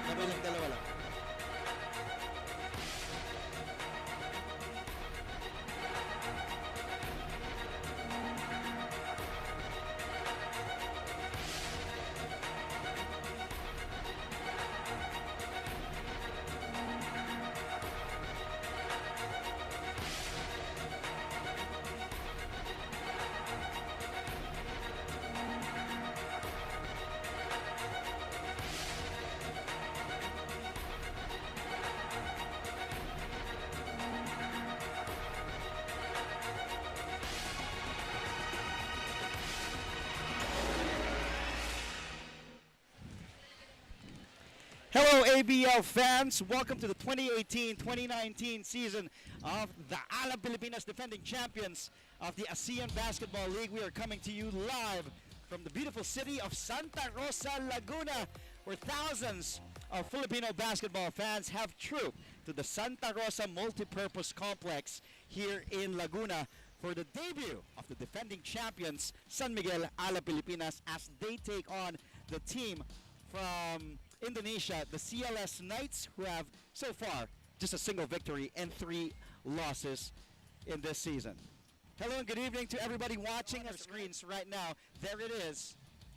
Kabilang dalawa lang. Hello, ABL fans. Welcome to the 2018-2019 season of the Alab Pilipinas, defending champions of the ASEAN Basketball League. We are coming to you live from the beautiful city of Santa Rosa, Laguna, where thousands of Filipino basketball fans have trooped to the Santa Rosa Multipurpose Complex here in Laguna for the debut of the defending champions, San Miguel Alab Pilipinas, as they take on the team from Indonesia, the CLS Knights, who have so far just a single victory and 3 losses in this season. Hello and good evening to everybody watching our screens right now. There it is.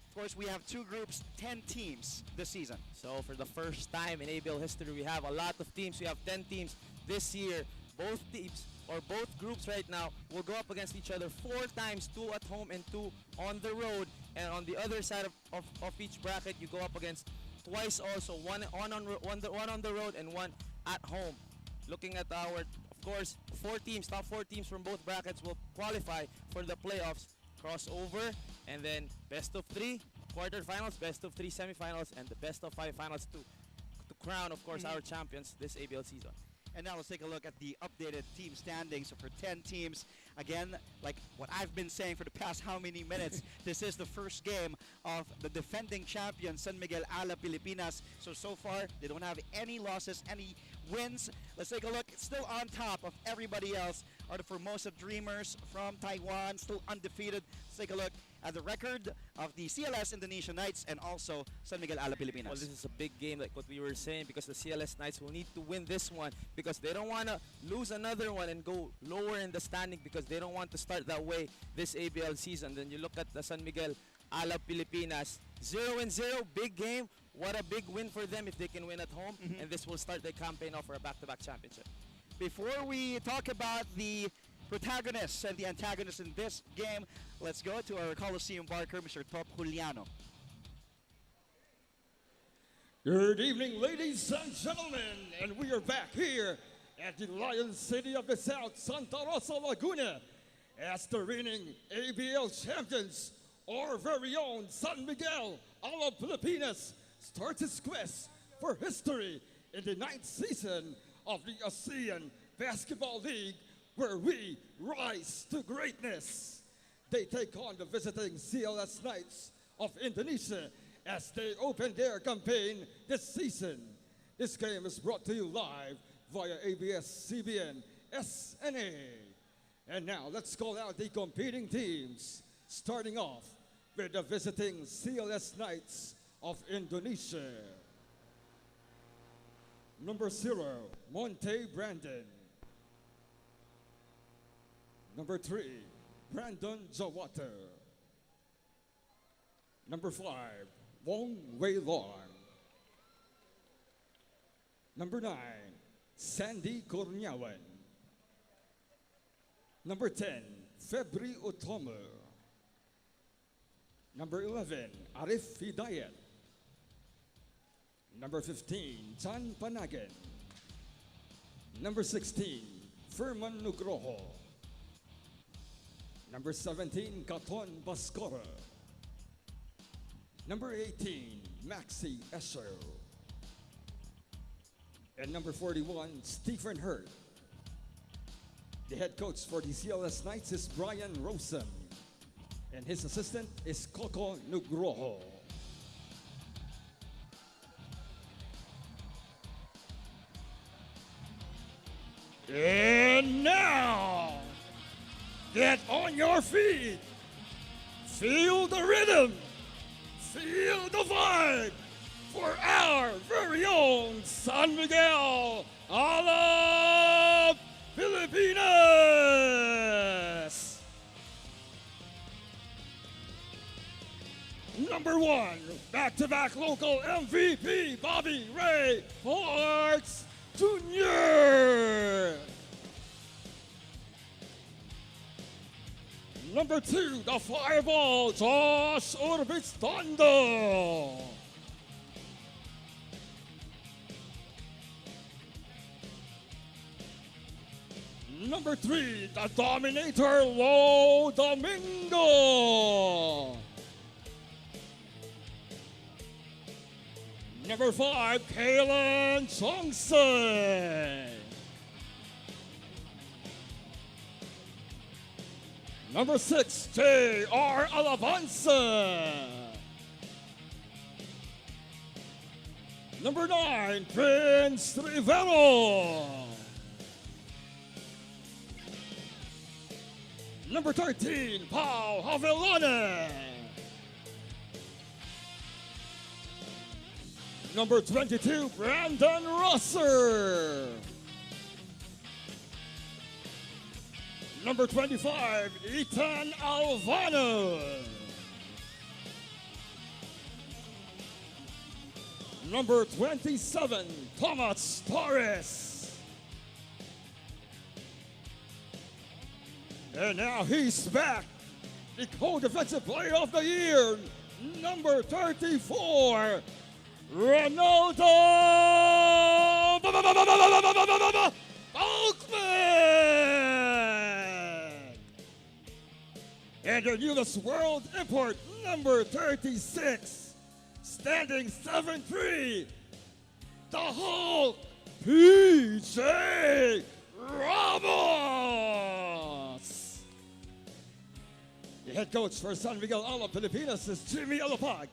Of course, we have 2 groups, 10 teams this season. So for the first time in ABL history, we have a lot of teams. We have 10 teams this year. Both teams, or both groups right now, will go up against each other 4 times, 2 at home and 2 on the road. And on the other side of each bracket, you go up against twice also, one on the road and 1 at home. Looking at our, of course, 4 teams, top 4 teams from both brackets will qualify for the playoffs, crossover, and then best of 3 quarterfinals, best of 3 semifinals, and the best of 5 finals to crown, of course, our champions this ABL season. And now let's take a look at the updated team standings. So for 10 teams, again, like what I've been saying for the past how many minutes, this is the first game of the defending champion, San Miguel Alab Pilipinas. So far, they don't have any losses, any wins. Let's take a look. Still on top of everybody else are the Formosa Dreamers from Taiwan, still undefeated. Let's take a look at the record of the CLS Indonesia Knights and also San Miguel Alab Pilipinas. Well, this is a big game, like what we were saying, because the CLS Knights will need to win this one because they don't want to lose another one and go lower in the standing, because they don't want to start that way this ABL season. Then you look at the San Miguel Alab Pilipinas, 0-0, big game. What a big win for them if they can win at home, and this will start the campaign off for a back-to-back championship. Before we talk about the protagonists and the antagonists in this game, let's go to our Coliseum barker, Mr. Top Juliano. Good evening, ladies and gentlemen, and we are back here at the Lion City of the South, Santa Rosa, Laguna, as the reigning ABL champions, our very own San Miguel Alab Pilipinas starts its quest for history in the 9th season of the ASEAN Basketball League, where we rise to greatness. They take on the visiting CLS Knights of Indonesia as they open their campaign this season. This game is brought to you live via ABS-CBN SNA. And now let's call out the competing teams, starting off with the visiting CLS Knights of Indonesia. Number 0, Monte Brandon. Number 3, Brandon Jawata. Number 5, Wong Wei Long. Number 9, Sandy Cornyawan. Number 10, Febri Otomo. Number 11, Arif Hidayat. Number 15, Chan Panagan. Number 16, Furman Nugroho. Number 17, Katon Bascora. Number 18, Maxi Escher. And number 41, Stephen Hurt. The head coach for the CLS Knights is Brian Rosem, and his assistant is Coco Nugroho. And now, get on your feet. Feel the rhythm. Feel the vibe for our very own San Miguel Alab Pilipinas. Number 1, back-to-back local MVP, Bobby Ray Forks Jr. Number 2, the Fireball, Josh Urbistondo. Number 3, the Dominator, Lo Domingo. Number 5, Kaylan Johnson. Number 6, J.R. Alabanza. Number 9, Prince Rivero. Number 13, Pau Havilana. Number 22, Brandon Rosser. Number 25, Ethan Alvano. Number 27, Thomas Torres. And now he's back, the co-defensive player of the year, number 34, Ronaldo Falkman. And the newest world import, number 36, standing 7'3", the Hulk, PJ Ramos. The head coach for San Miguel Alab Pilipinas is Jimmy Alapag.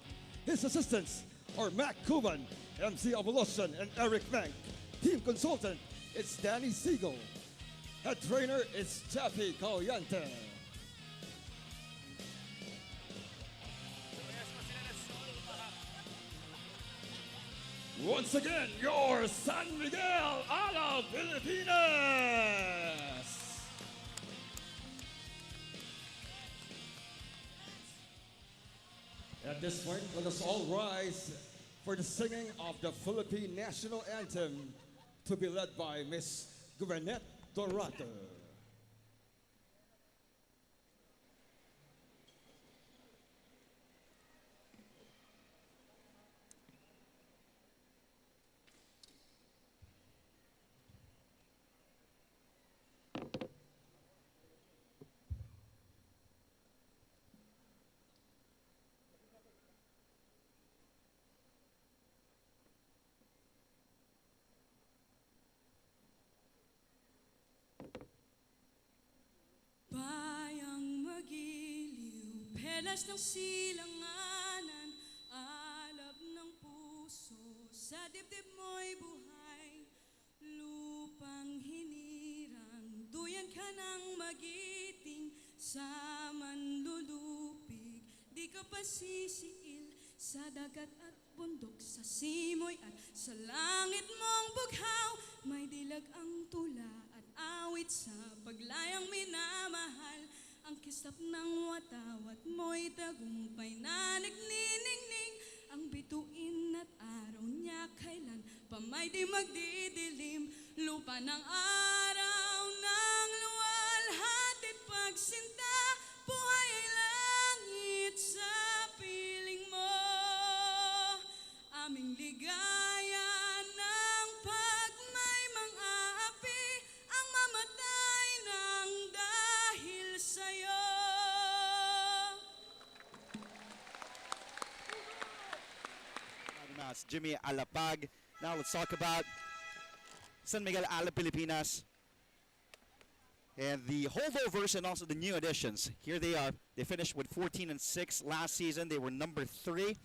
His assistants are Mac Cuban, MC Abuloshan, and Eric Mank. Team consultant is Danny Siegel. Head trainer is Chappie Caliente. Once again, your San Miguel Alab Pilipinas. At this point, let us all rise for the singing of the Philippine National Anthem to be led by Miss Guvernette Dorato. Bayang magiliw, pelas ng silanganan, alab ng puso, sa dibdib mo'y buhay, lupang hinirang, duyan ka ng magiting, sa manlulupig, di ka pasisiil, sa dagat at bundok, sa simoy at sa langit mong bughaw, may dilag ang tula at awit sa paglayang minamahal, ang kislap ng watawat mo'y tagumpay na nagniningning, ang bituin at araw niya kailan pa may di magdidilim, lupa ng araw ng luwalhati pagsinta, buhay ay langit sa piling mo, aming ligaya ng pag may mang-aapi, ang mamatay ng dahil sa'yo. That's Jimmy Alapag. Now let's talk about San Miguel Alab Pilipinas and the holdovers and also the new additions. Here they are. They finished with 14-6 last season. They were number 3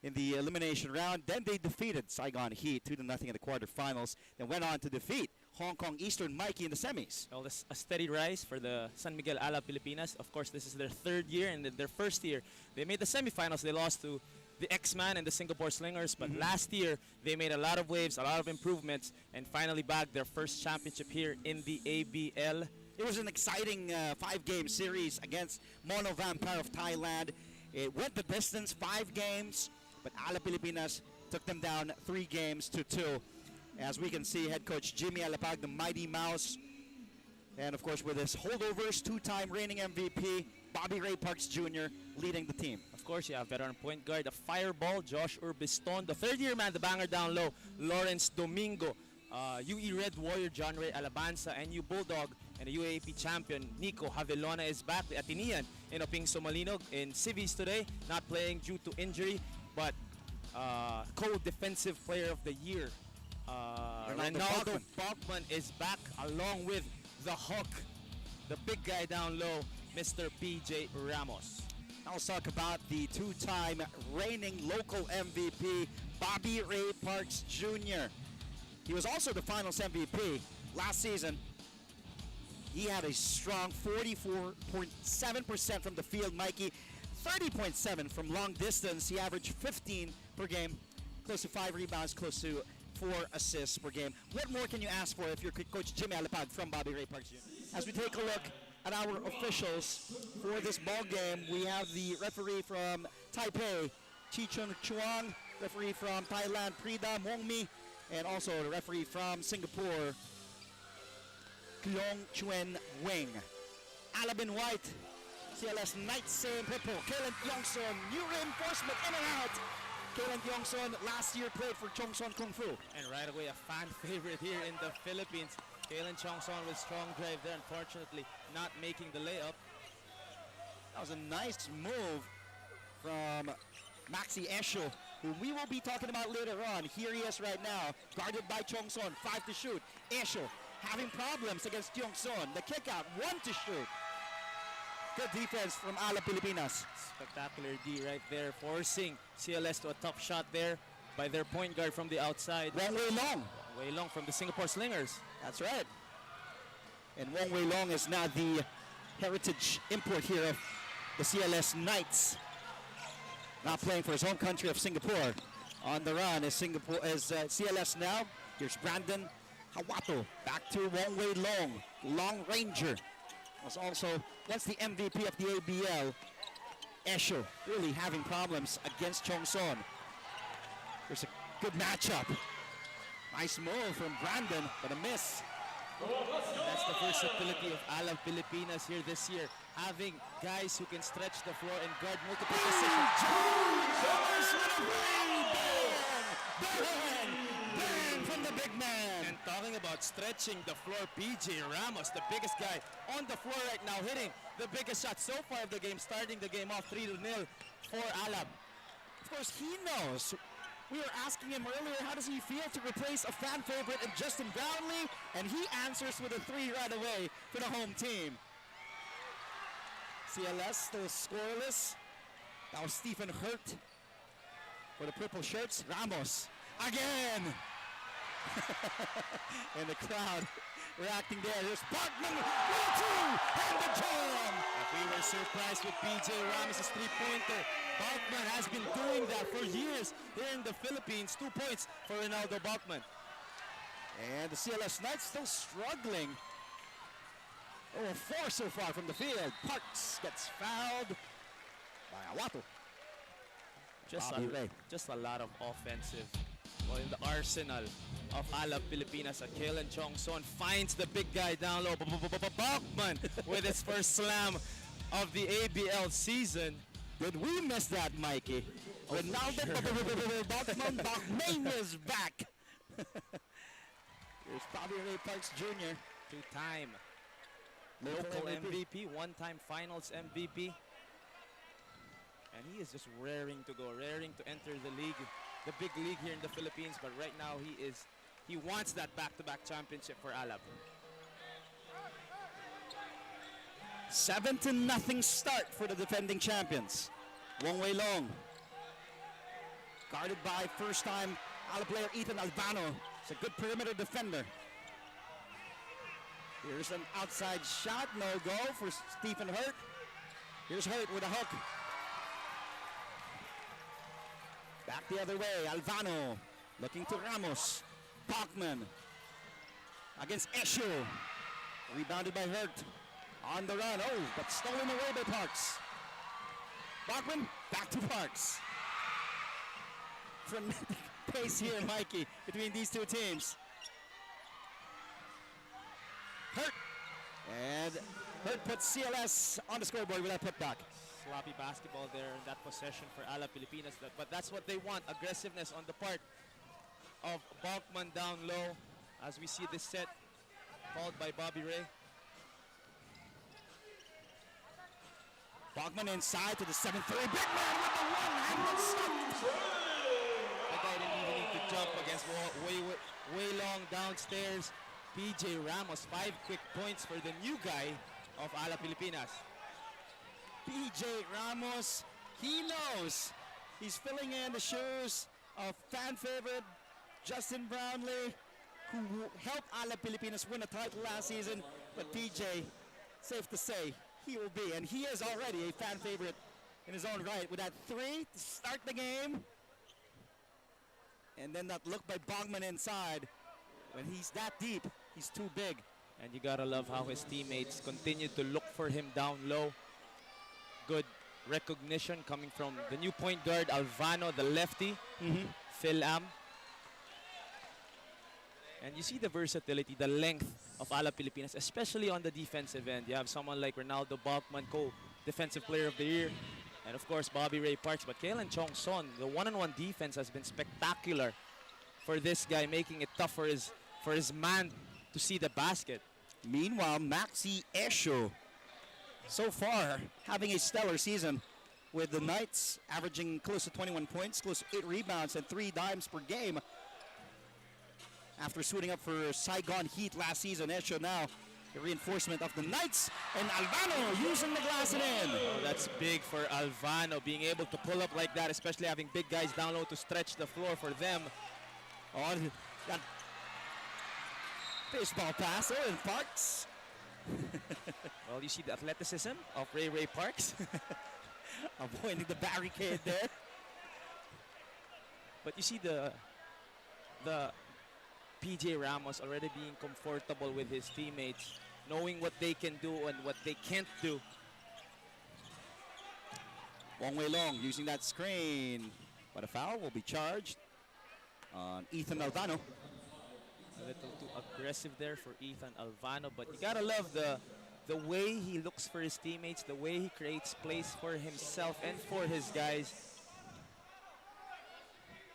in the elimination round. Then they defeated Saigon Heat 2-0 in the quarterfinals. Then went on to defeat Hong Kong Eastern Mikey in the semis. Well, this a steady rise for the San Miguel Alab Pilipinas. Of course, this is their third year, and their first year they made the semifinals. They lost to the X-Man and the Singapore Slingers, but last year they made a lot of waves, a lot of improvements, and finally bagged their first championship here in the ABL. It was an exciting 5-game series against Mono Vampire of Thailand. It went the distance, 5 games, but Alab Pilipinas took them down 3 games to 2. As we can see, head coach Jimmy Alapag, the Mighty Mouse, and of course with his holdovers, 2-time reigning MVP, Bobby Ray Parks Jr. leading the team. Of course, you have veteran point guard, the Fireball, Josh Urbiston, the third-year man, the banger down low, Lawrence Domingo, UE Red Warrior, John Ray Alabanza, and U Bulldog, and the UAAP champion, Nico Havilona is back, the Atenean, in Oping Somalinog in Civis today, not playing due to injury, but co-defensive player of the year, Ronaldo Bachman is back along with the Hook, the big guy down low, Mr. PJ Ramos. Now let's talk about the 2-time reigning local MVP, Bobby Ray Parks Jr. He was also the finals MVP last season. He had a strong 44.7% from the field, Mikey, 30.7 from long distance. He averaged 15 per game, close to 5 rebounds, close to 4 assists per game. What more can you ask for if you're Coach Jimmy Alapag from Bobby Ray Parks Jr.? As we take a look at our officials for this ball game, we have the referee from Taipei, Chi Chun Chuang, referee from Thailand, Prida Mongmi, and also the referee from Singapore, Klong Chuen Wing. Alab in white, CLS Knights same purple, Kalen Yongson, new reinforcement in and out. Kalen Yongson last year played for Chongson Kung Fu. And right away, a fan favorite here in the Philippines. Kalen Chongson with strong drive there, unfortunately not making the layup. That was a nice move from Maxi Esho, who we will be talking about later on. Here he is right now, guarded by Chongson, 5 to shoot. Esho having problems against Chongson. The kick out, 1 to shoot. Good defense from Alab Pilipinas. Spectacular D right there, forcing CLS to a tough shot there by their point guard from the outside. Wong Wei Long. Way long from the Singapore Slingers. That's right. And Wong Wei Long is now the heritage import here of the CLS Knights. Now playing for his home country of Singapore. On the run is CLS now. Here's Brandon Hawato. Back to Wong Wei Long. Long Ranger. Was also once the MVP of the ABL. Esho really having problems against Chongson. There's a good matchup. Nice move from Brandon, but a miss. That's the versatility of Alab Pilipinas here this year, having guys who can stretch the floor and guard multiple positions. Bang from the big man. And talking about stretching the floor, PJ Ramos, the biggest guy on the floor right now, hitting the biggest shot so far of the game, starting the game off 3-0 for Alab. Of course, he knows. We were asking him earlier, how does he feel to replace a fan favorite in Justin Brownlee? And he answers with a 3 right away for the home team. CLS still scoreless. That was Stephen Hurt for the purple shirts. Ramos again. And the crowd reacting there. There's Bachman, 1-2, and the jam. If we were surprised with PJ Ramos' three-pointer, Bachman has been doing that for years here in the Philippines. 2 points for Ronaldo Bachman. And the CLS Knights still struggling. Oh, 4 so far from the field. Parks gets fouled by Awato. Just a lot of offensive. Well, in the arsenal of Alab Pilipinas, Kalen Chongson finds the big guy down low. Bachman with his first slam of the ABL season. Did we miss that, Mikey? Ronaldo Bachman is back. Here's Bobby Ray Parks Jr. 2-time local MVP, 1-time finals MVP. And he is just raring to go, raring to enter the league, the big league here in the Philippines. But right now he wants that back-to-back championship for Alab. 7-0 start for the defending champions. Wong Wei Long, guarded by first-time Alab player Ethan Albano. It's a good perimeter defender. Here's an outside shot, no go for Stephen Hurt. Here's Hurt with a hook. Back the other way. Alvano looking to Ramos. Bachman against Esho. Rebounded by Hurt. On the run. Oh, but stolen away by Parks. Bachman, back to Parks. Frenetic pace here, Mikey, between these two teams. Hurt. And Hurt puts CLS on the scoreboard with that putback. Sloppy basketball there in that possession for Alab Pilipinas. But that's what they want, aggressiveness on the part of Bachman down low. As we see this set called by Bobby Ray. Bachman inside to the 7-3. Big man with the one-handed shot. That guy didn't even need to jump against way long downstairs. PJ Ramos, 5 quick points for the new guy of Alab Pilipinas. PJ Ramos, he knows he's filling in the shoes of fan favorite Justin Brownlee, who helped Alab Pilipinas win a title last season. But PJ, safe to say, he will be, and he is already a fan favorite in his own right with that 3 to start the game. And then that look by Bachman inside. When he's that deep, he's too big. And you gotta love how his teammates continue to look for him down low. Good recognition coming from the new point guard, Alvano, the lefty, Phil Am. And you see the versatility, the length of Alab Pilipinas, especially on the defensive end. You have someone like Ronaldo Bachman, co-defensive player of the year. And of course, Bobby Ray Parks. But Kalen Chong Son, the one-on-one defense has been spectacular for this guy, making it tough for his man to see the basket. Meanwhile, Maxi Esho, so far, having a stellar season with the Knights averaging close to 21 points, close to 8 rebounds, and 3 dimes per game. After suiting up for Saigon Heat last season, Esho now the reinforcement of the Knights, and Alvano using the glass and in. Oh, that's big for Alvano, being able to pull up like that, especially having big guys down low to stretch the floor for them. Oh, that baseball pass there in Parks. Well, you see the athleticism of Ray Parks. Avoiding the barricade there. But you see the PJ Ramos already being comfortable with his teammates, knowing what they can do and what they can't do. Wong Wei Long using that screen, but a foul will be charged on Ethan Alvano. A little too aggressive there for Ethan Alvano, but you gotta love the way he looks for his teammates, the way he creates plays for himself and for his guys.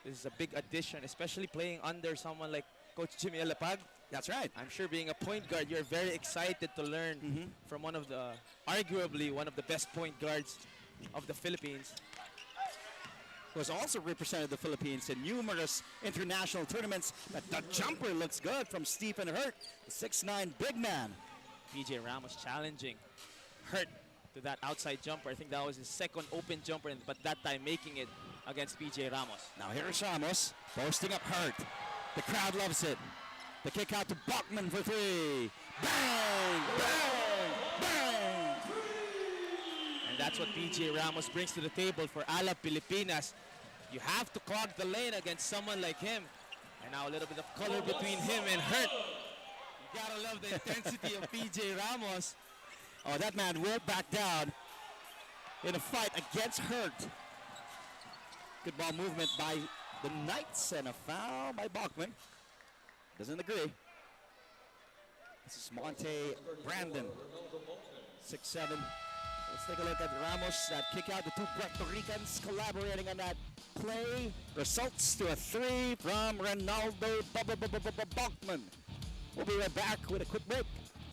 This is a big addition, especially playing under someone like Coach Jimmy Alapag. That's right. I'm sure being a point guard, you're very excited to learn from arguably one of the best point guards of the Philippines. Who has also represented the Philippines in numerous international tournaments. But the jumper looks good from Stephen Hurt, the 6'9" big man. PJ Ramos challenging Hurt to that outside jumper. I think that was his second open jumper, but that time making it against PJ Ramos. Now here's Ramos posting up Hurt. The crowd loves it. The kick out to Bachman for 3. Bang! Bang! Bang! And that's what PJ Ramos brings to the table for Alab Pilipinas. You have to clog the lane against someone like him. And now a little bit of color between him and Hurt. You gotta love the intensity of PJ Ramos. Oh, that man will back down in a fight against Hurt. Good ball movement by the Knights and a foul by Bachman. Doesn't agree. This is Monte Brandon, 6'7". Let's take a look at Ramos, that kick out. The two Puerto Ricans collaborating on that play. Results to a 3 from Ronaldo Bachman. We'll be right back with a quick break.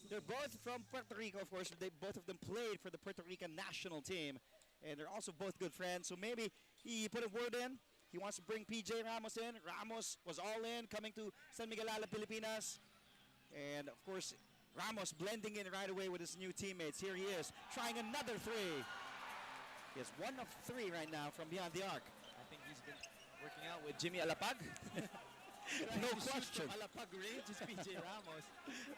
They're both from Puerto Rico, of course. Both of them played for the Puerto Rican national team. And they're also both good friends. So maybe he put a word in. He wants to bring PJ Ramos in. Ramos was all in, coming to San Miguel Alab Pilipinas. And of course, Ramos blending in right away with his new teammates. Here he is, trying another 3. He has 1 of 3 right now from beyond the arc. I think he's been working out with Jimmy Alapag. No question. Alapag range is PJ Ramos.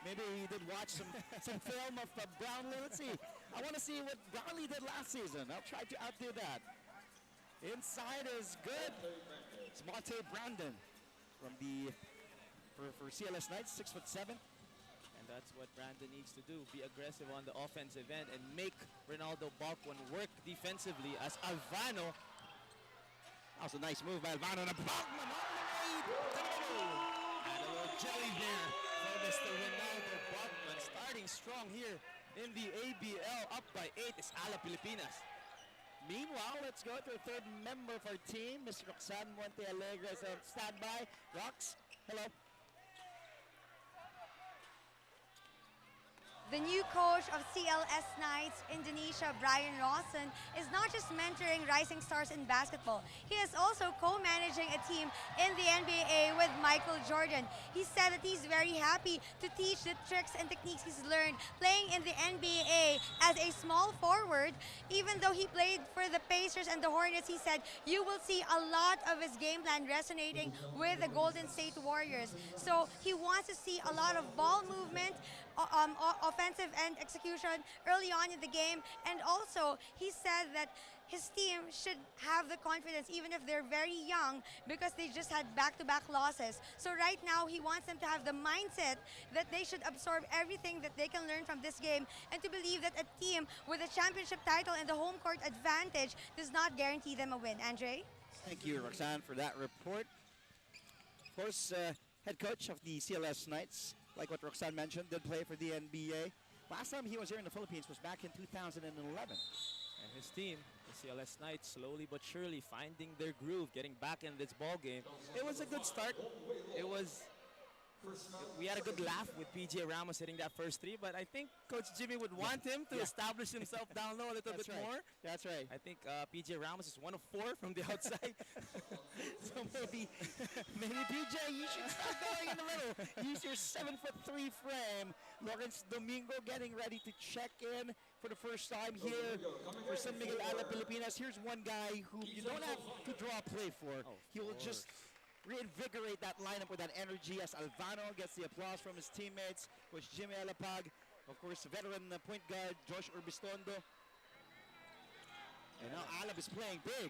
Maybe he did watch some film of Brownlee. Let's see. I want to see what Brownlee did last season. I'll try to outdo that. Inside is good. It's Monte Brandon from the for CLS Knights, 6'7". And that's what Brandon needs to do. Be aggressive on the offensive end and make Ronaldo Balkwan work defensively as Alvano. That was a nice move by Alvano. And Bachman all the way to the middle. And a little jelly there for Mr. Ronaldo Balkwan. Starting strong here in the ABL. Up by 8 is Alab Pilipinas. Meanwhile, let's go to a third member of our team, Mr. Roxanne Monte Alegre is on standby. Rox, hello. The new coach of CLS Knights Indonesia, Brian Rawson, is not just mentoring rising stars in basketball. He is also co-managing a team in the NBA with Michael Jordan. He said that he's very happy to teach the tricks and techniques he's learned playing in the NBA as a small forward. Even though he played for the Pacers and the Hornets, he said you will see a lot of his game plan resonating with the Golden State Warriors. So he wants to see a lot of ball movement, offensive end execution early on in the game, and also he said that his team should have the confidence even if they're very young because they just had back-to-back losses. So right now he wants them to have the mindset that they should absorb everything that they can learn from this game and to believe that a team with a championship title and the home court advantage does not guarantee them a win. Andre? Thank you, Roxanne, for that report. Of course, head coach of the CLS Knights, like what Roxanne mentioned, did play for the NBA. Last time he was here in the Philippines was back in 2011. And his team, the CLS Knights, slowly but surely finding their groove, getting back in this ball game. It was a good start. We had a good laugh with PJ Ramos hitting that first three, but I think Coach Jimmy would want him to establish himself down low a little bit more. That's right. I think PJ Ramos is 1 of 4 from the outside. So maybe PJ, you should start going in the middle. Use your 7'3" frame. Lawrence Domingo getting ready to check in for the first time here for San Miguel Alab Pilipinas. Here's one guy who you don't have to draw a play for. He will just reinvigorate that lineup with that energy as Alvano gets the applause from his teammates. Coach Jimmy Alapag, of course, veteran point guard Josh Urbistondo. And now Alab is playing big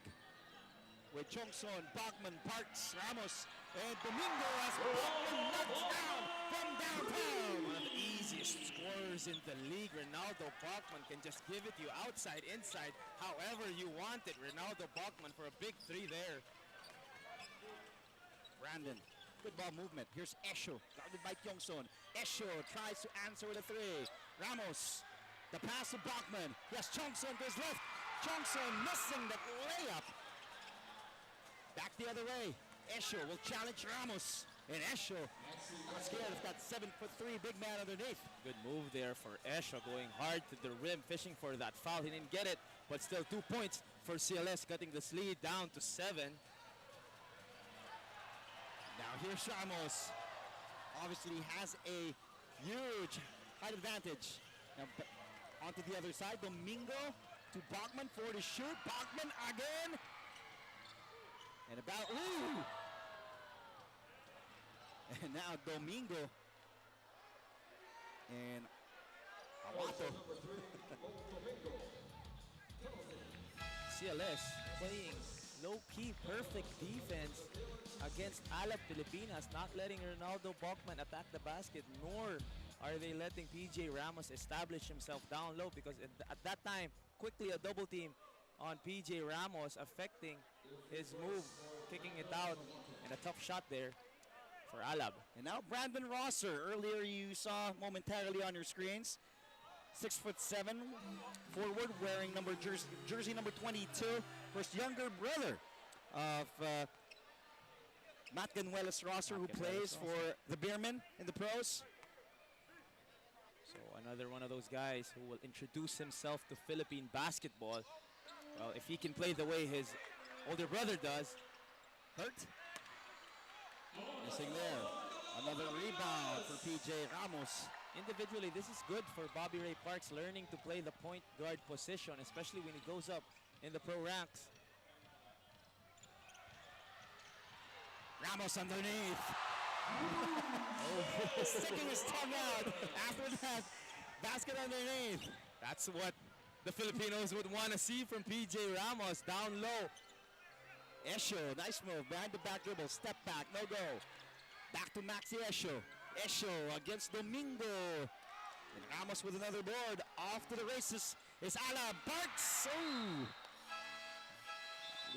with Chongson, Bachman, Parks, Ramos, and Domingo as Bachman knocks down from downtown. One of the easiest scorers in the league. Ronaldo Bachman can just give it to you outside, inside, however you want it. Ronaldo Bachman for a big 3 there. Brandon, good ball movement. Here's Esho, guarded by Kyungson. Esho tries to answer with a 3. Ramos, the pass to Bachman. Yes, Chongson to his left. Chongson missing the layup. Back the other way. Esho will challenge Ramos. And Esho, not scared of that 7'3" big man underneath. Good move there for Esho, going hard to the rim, fishing for that foul. He didn't get it, but still 2 points for CLS, cutting this lead down to 7. Now here's Ramos. Obviously has a huge height advantage. Now onto the other side, Domingo to Bachman for the shoot. Bachman again. And about, ooh! And now Domingo. And Awato. CLS playing low-key perfect defense against Alab Pilipinas, not letting Ronaldo Bachman attack the basket, nor are they letting PJ Ramos establish himself down low, because at that time, quickly a double team on PJ Ramos, affecting his move, kicking it out, and a tough shot there for Alab. And now Brandon Rosser. Earlier you saw momentarily on your screens. 6'7", forward, wearing jersey number 22. First younger brother of Matt Ganuelas Rosser, who plays for the Beermen in the pros. So another one of those guys who will introduce himself to Philippine basketball. Well, if he can play the way his older brother does. Hurt. Missing there. Another rebound for PJ Ramos. Individually, this is good for Bobby Ray Parks, learning to play the point guard position, especially when he goes up in the pro ranks. Ramos underneath. Sticking his tongue out. After that, basket underneath. That's what the Filipinos would want to see from PJ Ramos, down low. Esho, nice move. Behind the back dribble. Step back. No go. Back to Maxi Esho. Esho against Domingo. And Ramos with another board. Off to the races is Alab. Parks. Oh.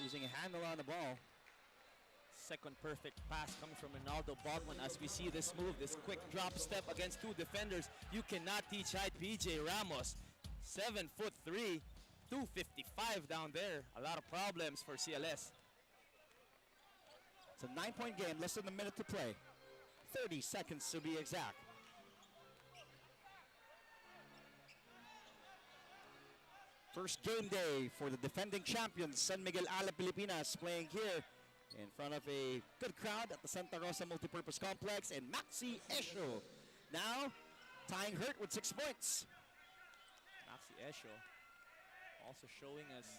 Losing a handle on the ball. Second perfect pass coming from Ronaldo Baldwin as we see this move, this quick drop step against two defenders. You cannot teach height. PJ Ramos, 7'3", 255 down there. A lot of problems for CLS. It's a 9-point game, less than a minute to play. 30 seconds to be exact. First game day for the defending champions, San Miguel Alab Pilipinas, playing here in front of a good crowd at the Santa Rosa Multipurpose Complex, and Maxi Esho now tying Hurt with 6 points. Maxi Esho also showing us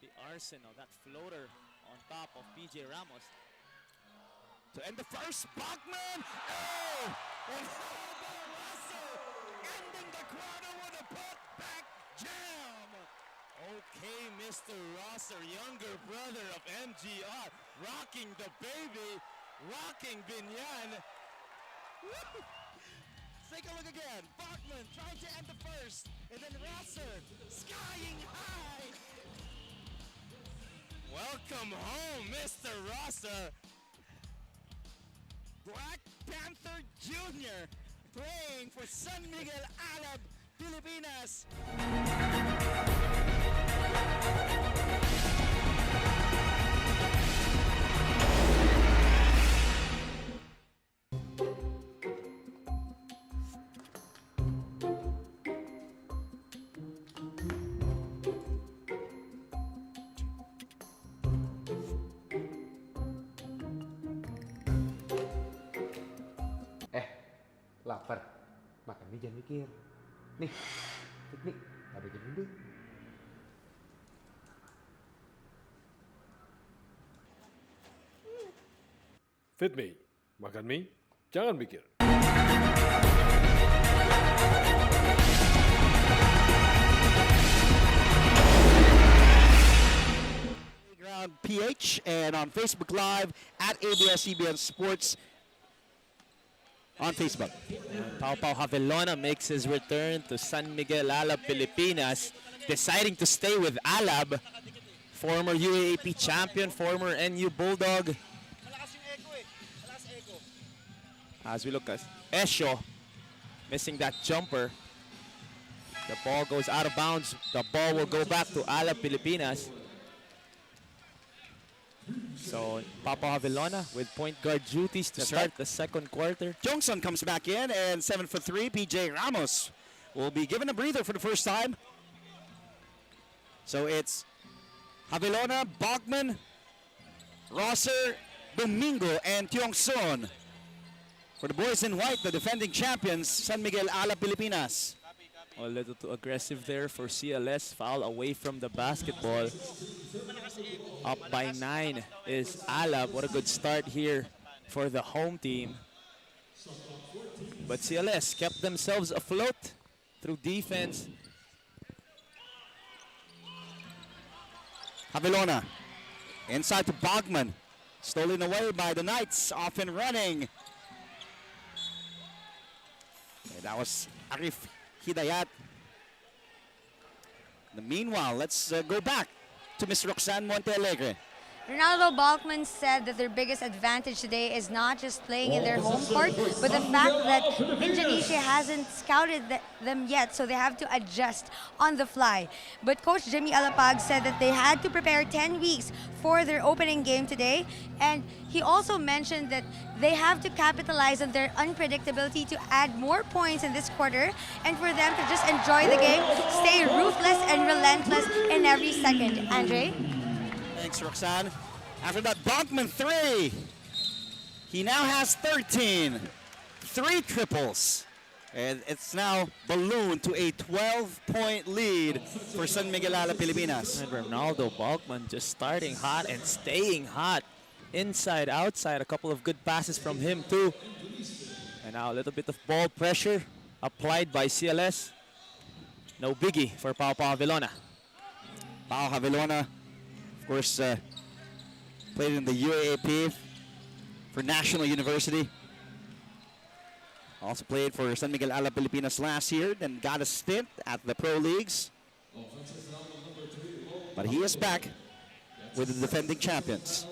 the arsenal, that floater on top of PJ Ramos. To end the first, Bachman! Oh! And how about Russell ending the quarter with a put-back jam! Okay, Mr. Rosser, younger brother of MGR, rocking the baby, rocking Binyan. Woo! Take a look again. Bachman trying to end the first, and then Rosser skying high. Welcome home, Mr. Rosser. Black Panther Jr. playing for San Miguel Alab Pilipinas. Lapar, makannya jangan mikir. Nih, nih, bikin dulu. Fit me, makan mie, jangan mikir. Playground PH and on Facebook Live at ABS-CBN Sports on Facebook. Pau Pau Javellona makes his return to San Miguel Alab Pilipinas, deciding to stay with Alab. Former UAAP champion, former NU Bulldog. As we look at Esho, missing that jumper. The ball goes out of bounds. The ball will go back to Alab Pilipinas. So, Papa Javellona with point guard duties to start the second quarter. Jongson comes back in, and 7'3", PJ Ramos will be given a breather for the first time. So it's Javellona, Bachman, Rosser, Domingo, and Tiongson. For the boys in white, the defending champions, San Miguel Alab Pilipinas. A little too aggressive there for CLS. Foul away from the basketball. Up by 9 is Alab. What a good start here for the home team. But CLS kept themselves afloat through defense. Javellona inside to Bachman. Stolen away by the Knights. Off and running. And that was Arif Hidayat. Meanwhile, let's go back to Ms. Roxanne Montealegre. Ronaldo Bachman said that their biggest advantage today is not just playing in their home court, but the fact that Indonesia hasn't scouted them yet, so they have to adjust on the fly. But Coach Jimmy Alapag said that they had to prepare 10 weeks for their opening game today, and he also mentioned that they have to capitalize on their unpredictability to add more points in this quarter, and for them to just enjoy the game, stay ruthless and relentless in every second. Andre? Thanks, Roxanne. After that, Bachman 3. He now has 13. 3 triples. And it's now ballooned to a 12-point lead for San Miguel Alab Pilipinas. And Ronaldo Bachman just starting hot and staying hot. Inside, outside, a couple of good passes from him too. And now a little bit of ball pressure applied by CLS. No biggie for Pau Pau Javellona. Pau Javellona, of course, Played in the UAAP for National University. Also played for San Miguel Alab Pilipinas last year, then got a stint at the pro leagues. But he is back with the defending champions.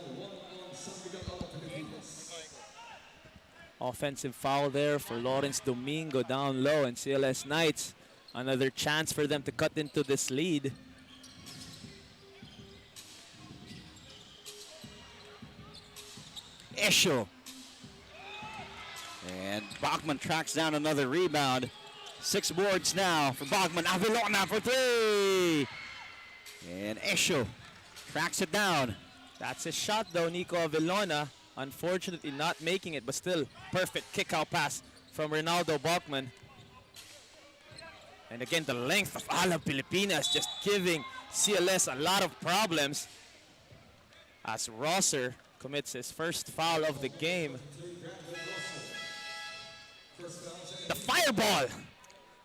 Offensive foul there for Lawrence Domingo down low, and CLS Knights, another chance for them to cut into this lead. Esho. And Bachman tracks down another rebound. 6 boards now for Bachman. Avilona for 3. And Esho tracks it down. That's his shot though, Nico Avilona. Unfortunately not making it, but still perfect kick-out pass from Ronaldo Bachman. And again, the length of Alab Pilipinas just giving CLS a lot of problems as Rosser commits his first foul of the game. The fireball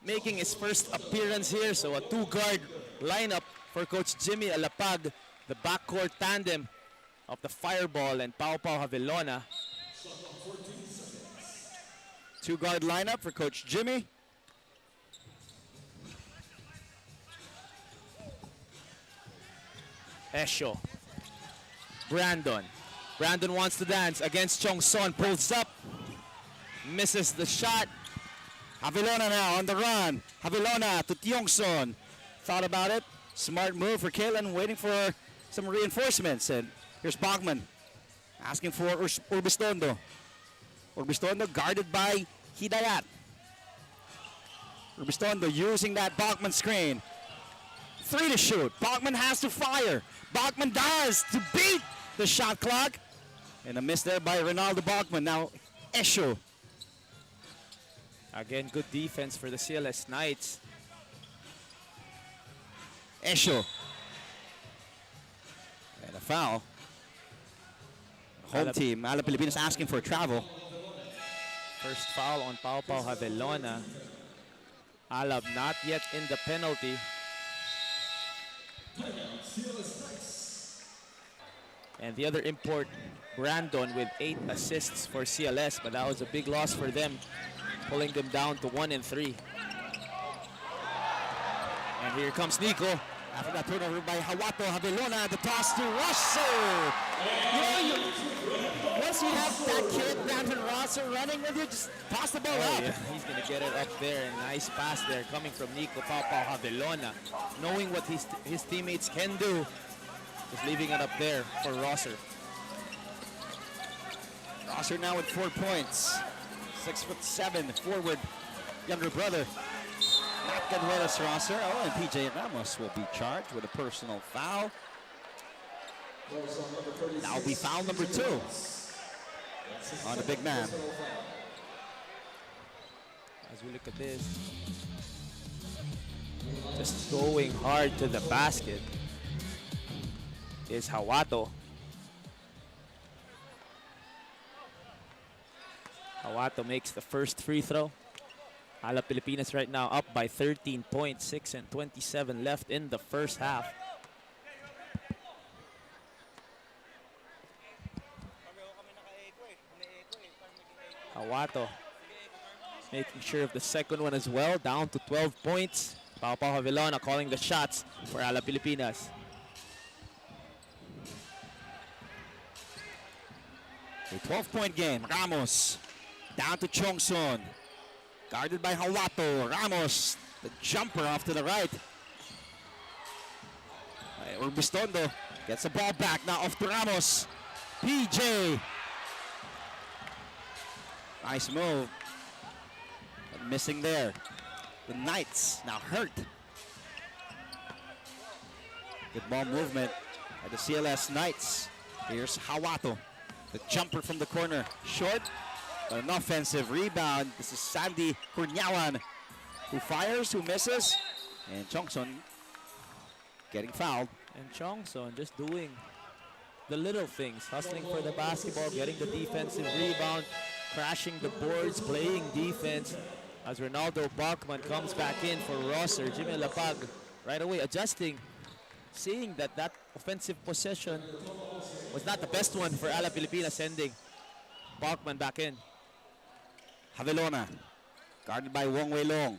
making his first appearance here, so a 2-guard lineup for Coach Jimmy Alapag, the backcourt tandem of the fireball and Pau Pau Havilona. 2-guard lineup for Coach Jimmy. Esho. Brandon. Brandon wants to dance against Chong Son. Pulls up. Misses the shot. Havilona now on the run. Havilona to Tiongson. Thought about it. Smart move for Kalen, waiting for some reinforcements. And here's Bachman asking for Urbistondo. Urbistondo guarded by Hidayat. Urbistondo using that Bachman screen. 3 to shoot. Bachman has to fire. Bachman does to beat the shot clock. And a miss there by Ronaldo Bachman. Now Esho. Again, good defense for the CLS Knights. Esho. And a foul. Home team, Alab Pilipinas asking for a travel. First foul on Pau Pau Havilona. Alab not yet in the penalty. And the other import, Brandon, with 8 assists for CLS, but that was a big loss for them, pulling them down to 1 and 3. And here comes Nico. After that turnover by Hawato Havilona, the toss to Rosser. Once you have that kid, Brandon Rosser, running with you, just toss the ball up. Yeah, he's going to get it up there. And nice pass there coming from Nico Pau Pau Havilona. Knowing what his teammates can do, just leaving it up there for Rosser. Rosser now with 4 points. 6'7", forward, younger brother. Not Ganuelas Rosser. Oh, and PJ Ramos will be charged with a personal foul. That will be foul number 2 on the big man. As we look at this, just going hard to the basket is Hawato. Hawato makes the first free throw. Alab Pilipinas right now up by 13 points, 6 and 27 left in the first half. Hawato making sure of the second one as well, down to 12 points. Pau Pau Havilona calling the shots for Alab Pilipinas. A 12-point game. Ramos down to Chongson. Guarded by Hawato. Ramos, the jumper off to the right. Urbistondo gets the ball back now off to Ramos. PJ. Nice move. But missing there. The Knights now hurt. Good ball movement by the CLS Knights. Here's Hawato. The jumper from the corner. Short. But an offensive rebound. This is Sandy Curnyawan, who fires, who misses. And Chongson getting fouled. And Chongson just doing the little things, hustling for the basketball, getting the defensive rebound, crashing the boards, playing defense. As Ronaldo Bachman comes back in for Rosser, Jimmy Lapag right away adjusting, seeing that offensive possession was not the best one for Alab Pilipinas, sending Bachman back in. Javelona, guarded by Wong Wei Long.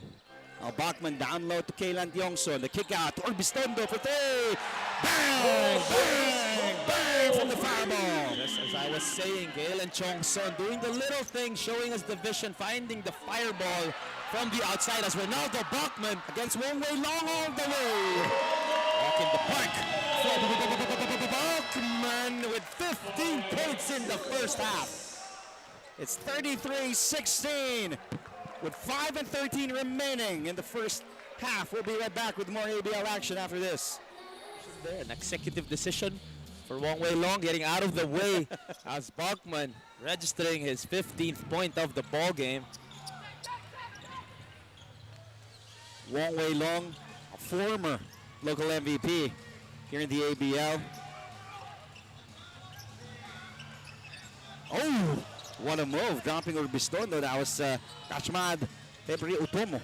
Now Bachman down low to Kaylan Tiongson. The kick out to Orbistondo for three. Bang! Bang! Bang from the foul ball. Just as I was saying, Kaylan Tiongson doing the little thing, showing us the vision, finding the fireball from the outside as Ronaldo Bachman against Wong Wei Long all the way. Back in the park. Bachman with 15 points in the first half. It's 33-16 with 5:13 remaining in the first half. We'll be right back with more ABL action after this. There, an executive decision for Wong Wei Long, getting out of the way as Bachman registering his 15th point of the ball game. Wong Wei Long, a former local MVP here in the ABL. Oh, what a move, dropping Orbistondo. That was Kachmad February Utomo.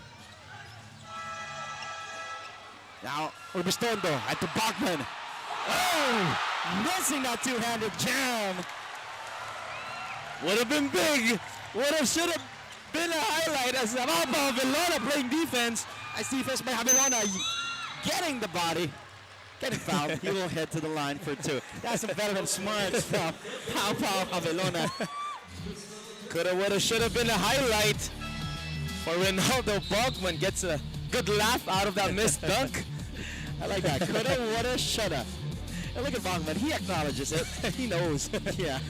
Now Orbistondo at the Bachman. Oh, missing that two-handed jam. Would have been big. Should have been a highlight as Alaba Vilona playing defense. As defense by Javelona getting the body. Getting fouled. He will head to the line for two. That's some veteran smarts from Javelona. Coulda, woulda, shoulda been a highlight for Ronaldo Bachman. Gets a good laugh out of that missed dunk. I like that. Coulda, woulda, shoulda. And look at Bachman. He acknowledges it. He knows. Yeah.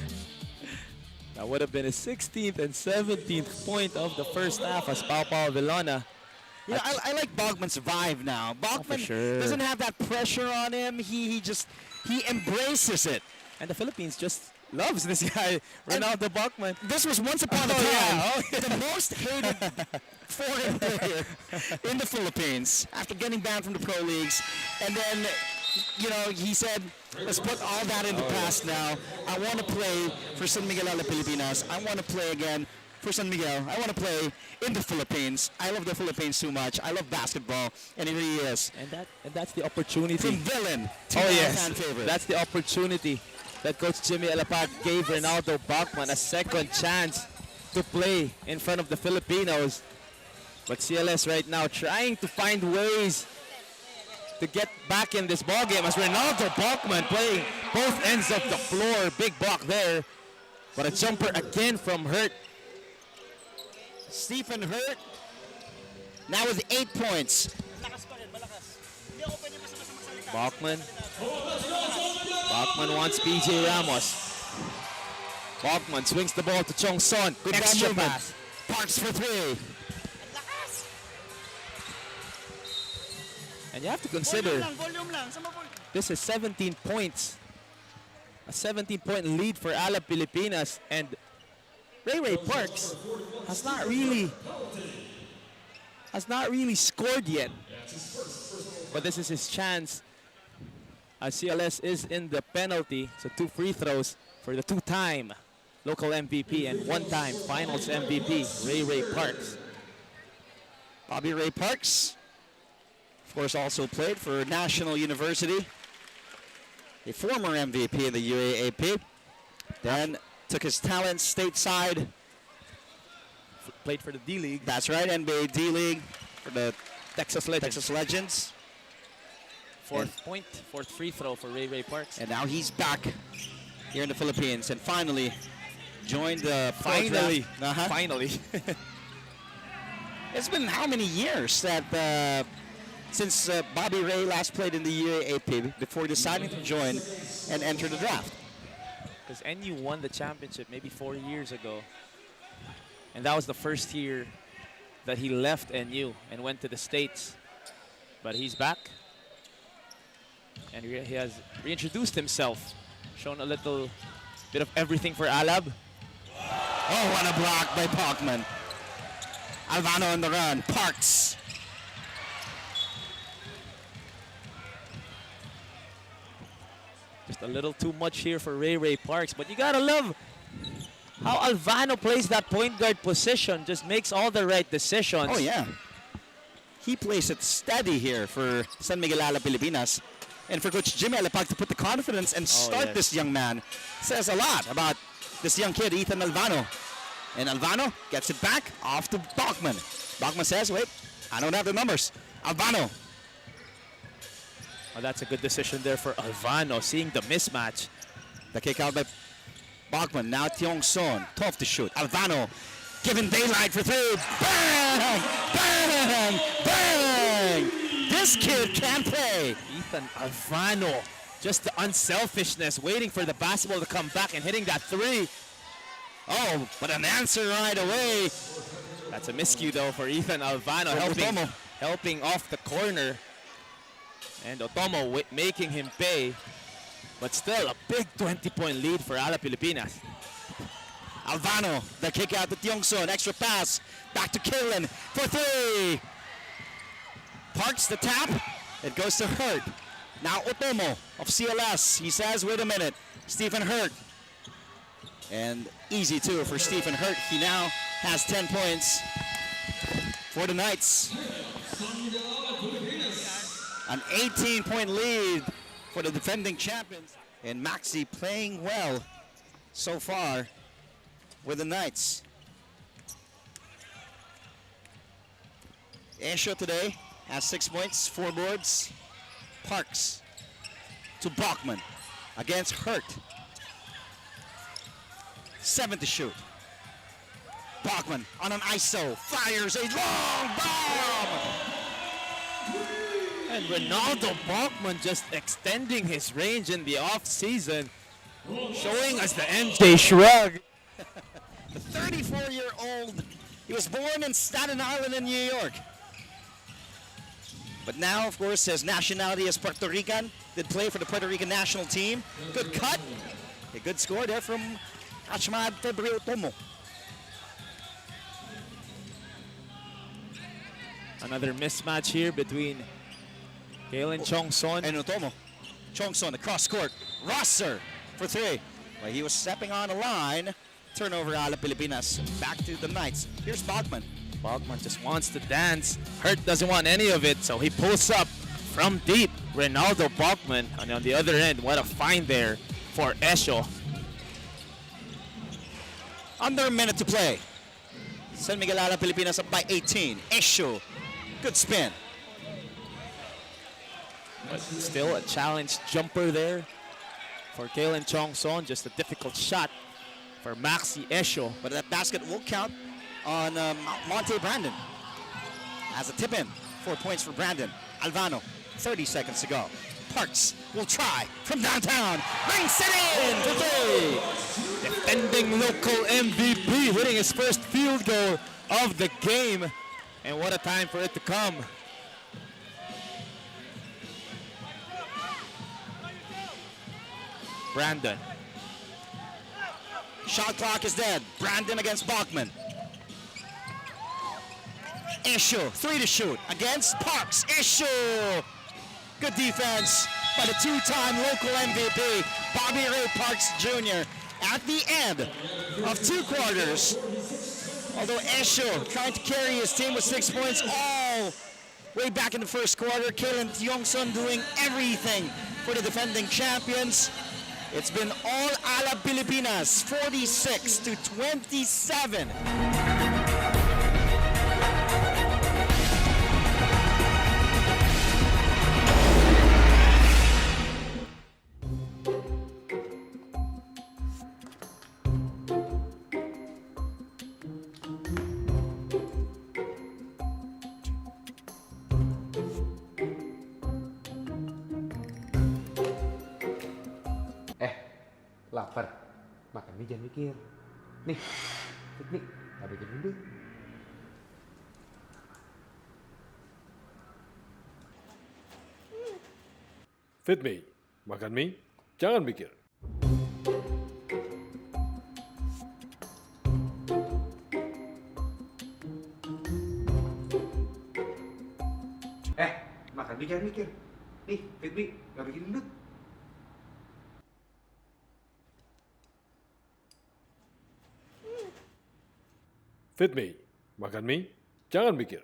That would have been his 16th and 17th point of the first half as Pau Vilona. Yeah, I like Bachman's vibe now. Bachman sure. doesn't have that pressure on him. He embraces it. And the Philippines just loves this guy, Ronaldo Bachman. This was once upon a time the most hated foreign player in the Philippines after getting banned from the pro leagues. And then, you know, he said, let's put all that in the past now. I want to play for San Miguel Alab Pilipinas. I want to play again for San Miguel. I want to play in the Philippines. I love the Philippines too much. I love basketball, and it really is. And that's the opportunity. From villain to fan favorite. That's the opportunity that Coach Jimmy Alapag gave Ronaldo Bachman a second chance to play in front of the Filipinos. But CLS right now trying to find ways to get back in this ball game as Ronaldo Bachman playing both ends of the floor. Big block there. But a jumper again from Hurt. Stephen Hurt now with 8 points. Bachman wants PJ Ramos. Bachman swings the ball to Chong Son. Good Extra movement. pass. Parks for three. And you have to consider this is 17 points. A 17-point lead for Alab Pilipinas, and Ray Parks has not really scored yet. But this is his chance as CLS is in the penalty. So 2 free throws for the 2-time local MVP and 1-time finals MVP, Ray Parks. Bobby Ray Parks, of course, also played for National University. A former MVP in the UAAP. Then took his talents stateside. Played for the D-League. That's right, NBA D-League for the Texas Legends. Fourth free throw for Ray Parks. And now he's back here in the Philippines and finally joined the Finally. Finally. It's been how many years that since Bobby Ray last played in the UAAP before deciding to join and enter the draft? Because NU won the championship maybe 4 years ago. And that was the first year that he left NU and went to the States. But he's back. And he has reintroduced himself. Shown a little bit of everything for Alab. Oh, what a block by Bachman. Alvano on the run. Parks. Just a little too much here for Ray Parks. But you gotta love how Alvano plays that point guard position. Just makes all the right decisions. Oh, yeah. He plays it steady here for San Miguel Alab Pilipinas. And for Coach Jimmy Alapag to put the confidence and start yes. this young man says a lot about this young kid, Ethan Albano. And Albano gets it back off to Bachman. Bachman says, wait, I don't have the numbers. Albano. Well, that's a good decision there for Albano, seeing the mismatch. The kick out by Bachman. Now Tiong Son. Tough to shoot. Albano given daylight for three. Bang! Bang! Bang! This kid can play. Ethan Albano, just the unselfishness, waiting for the basketball to come back and hitting that three. Oh, but an answer right away. That's a miscue though for Ethan Albano, For Otomo. helping off the corner. And Otomo making him pay. But still a big 20-point lead for Alab Pilipinas. Albano, the kick out to Tiongson. Extra pass. Back to Kalen for three. Parks the tap. It goes to Hurt. Now Otomo of CLS. He says, wait a minute. Stephen Hurt. And easy too for Stephen Hurt. He now has 10 points for the Knights. An 18-point lead for the defending champions. And Maxi playing well so far with the Knights. Esho today has 6 points, 4 boards. Parks to Bachman against Hurt. 7 to shoot. Bachman on an ISO fires a long bomb. And Ronaldo Bachman just extending his range in the off-season, showing us the MJ shrug. The 34-year-old, he was born in Staten Island in New York. But now, of course, his nationality is Puerto Rican. Did play for the Puerto Rican national team. Good cut. A good score there from Achmad Febre Otomo. Another mismatch here between Kalen Chongson And Otomo. Chongson across court. Rosser for three. Well, he was stepping on the line. Turnover Alab Pilipinas. Back to the Knights. Here's Bachman. Bachman just wants to dance. Hurt doesn't want any of it, so he pulls up from deep. Ronaldo Bachman, and on the other end, what a find there for Esho. Under a minute to play. San Miguel Alab Pilipinas up by 18. Esho. Good spin. But still a challenge jumper there for Kalen Chongson. Just a difficult shot for Maxi Esho. But that basket will count on Monte Brandon. As a tip-in. 4 points for Brandon. Albano. 30 seconds to go. Parks will try from downtown. Brings it in for three. Defending local MVP, hitting his first field goal of the game. And what a time for it to come. Brandon. Shot clock is dead. Brandon against Bachman. Esho, 3 to shoot against Parks. Esho. Good defense by the two-time local MVP, Bobby Ray Parks Jr. At the end of 2 quarters, although Esho trying to carry his team with 6 points all way back in the first quarter, Kalen Tiongson doing everything for the defending champions. It's been all Alab Pilipinas, 46 to 27. Lapar. Makan mie jangan mikir. Nih, nih, tak bikin dulu. Fit me. Makan mie, jangan mikir. Makan mie jangan mikir. Nih, Fit me, tak bikin dulu. Fit me. Makan mie, jangan mikir.